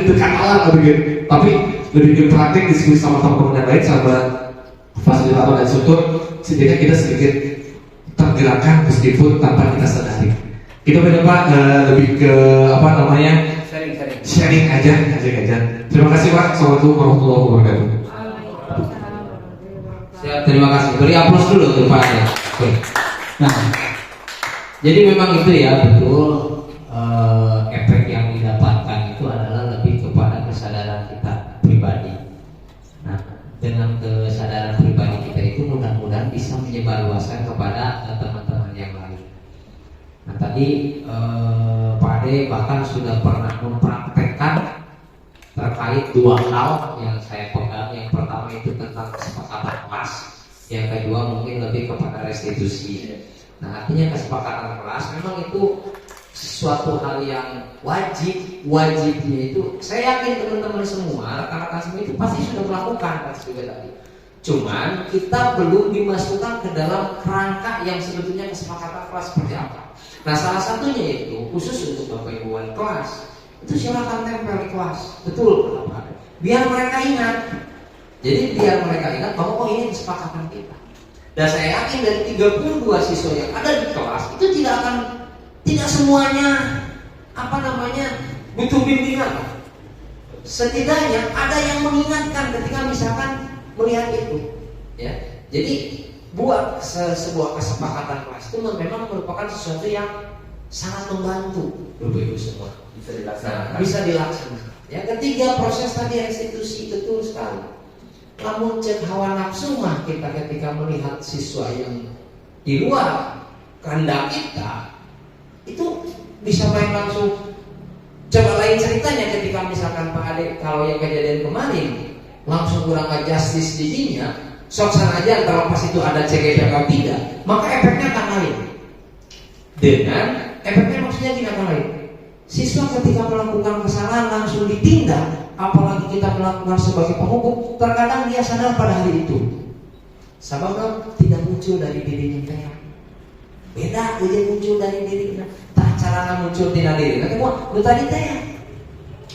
terkanalan gitu. Tapi lebih ke praktik diskusi sama teman-teman yang lain, sahabat fasilitator dan instruktur, sehingga kita sedikit tergerakkan meskipun tanpa kita sadari. Itu benar Pak, lebih ke apa namanya sharing aja. Terima kasih Pak. Assalamualaikum warahmatullahi wabarakatuh. Siap, terima kasih. Beri aplaus dulu untuk Pak Ade. Nah, jadi memang itu ya betul. Efek yang didapatkan itu adalah lebih kepada kesadaran kita pribadi. Nah, dengan kesadaran pribadi kita itu mudah-mudahan bisa menyebarluaskan kepada teman-teman yang lain. Nah, tadi Pak Ade bahkan sudah pernah mempraktekkan terkait dua hal yang saya pegang. Yang pertama itu tentang kesepakatan kelas, yang kedua mungkin lebih kepada restitusi. Nah, artinya kesepakatan kelas memang itu suatu hal yang wajibnya itu saya yakin teman-teman semua, rekan-rekan semua itu pasti sudah melakukan juga tadi. Cuman kita belum dimasukkan ke dalam kerangka yang sebetulnya kesepakatan kelas seperti apa. Nah, salah satunya itu khusus untuk Bapak Ibu wali kelas, itu silakan tempel di kelas, betul, biar mereka ingat. Jadi biar mereka ingat bahwa oh ini kesepakatan kita. Dan saya yakin dari 32 siswa yang ada di kelas itu tidak semuanya butuh bimbingan. Setidaknya ada yang mengingatkan ketika misalkan melihat itu, ya. Jadi buat sebuah kesepakatan kelas itu memang merupakan sesuatu yang sangat membantu Bapak Ibu semua. Bisa dilaksanakan. Yang ketiga, proses tadi restitusi, betul sekali. Namun cek hawa nafsu mah kita ketika melihat siswa yang di luar kehendak kita itu bisa main langsung. Coba lain ceritanya ketika misalkan Pak Ade kalau yang kejadian kemarin langsung kurang justice didinya, sok sana aja terlepas itu ada CGP atau tidak, maka efeknya akan lain. Dengan efeknya maksudnya tidak akan lain. Siswa ketika melakukan kesalahan langsung ditindak, apalagi kita melakukan sebagai penghukum, terkadang dia sadar pada hari itu sababnya tidak muncul dari dirinya kayak beda, dia muncul dari dirinya tak cara muncul tidak diri nanti mau lu tadi teh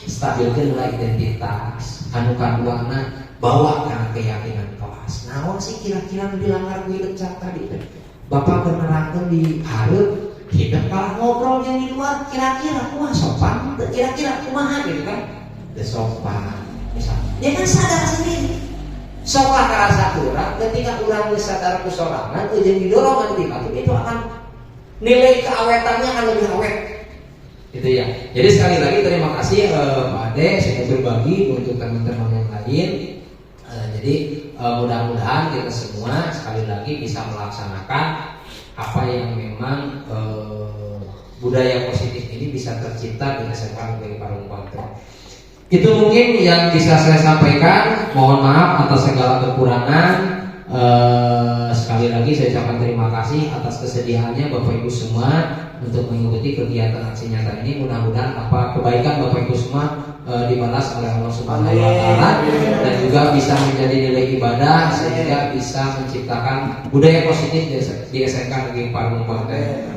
stabilkan lah identitas anu kaduana bawa karena keyakinan kelas. Naon sih kira-kira dilanggar gue kencang tadi Bapak menerangkan di hareup kita kalau ngobrol yang di luar kira-kira kumaha sopan, kira-kira kumaha gitu kan, udah sopan, misalnya. Dia kan sadar sendiri. Sopan karasa kurang, ketika urang sadar kesorangan, ujian didorong nanti itu akan nilai keawetannya akan lebih awet. Gitu ya. Jadi sekali lagi terima kasih Pak Ade sudah berbagi untuk teman-teman yang lain. Jadi mudah-mudahan kita semua sekali lagi bisa melaksanakan apa yang memang budaya positif ini bisa tercipta di SMK Negeri Parung Kuantan. Itu mungkin yang bisa saya sampaikan. Mohon maaf atas segala kekurangan. Sekali lagi saya ucapkan terima kasih atas kesediaannya Bapak Ibu semua untuk mengikuti kegiatan aksi nyata ini. Mudah-mudahan apa kebaikan Bapak Ibu semua dibalas oleh Allah Subhanahu wa taala dan juga bisa menjadi nilai ibadah sehingga bisa menciptakan budaya positif di SMK Negeri Parung Kuantan.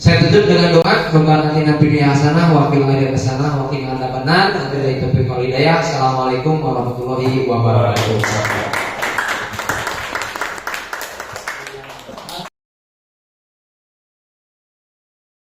Saya tutup dengan doa, semoga nanti Nabi hasanah, wakil ada kesanah, wakil anda benar, nanti dari topik walidayah. Assalamualaikum warahmatullahi wabarakatuh.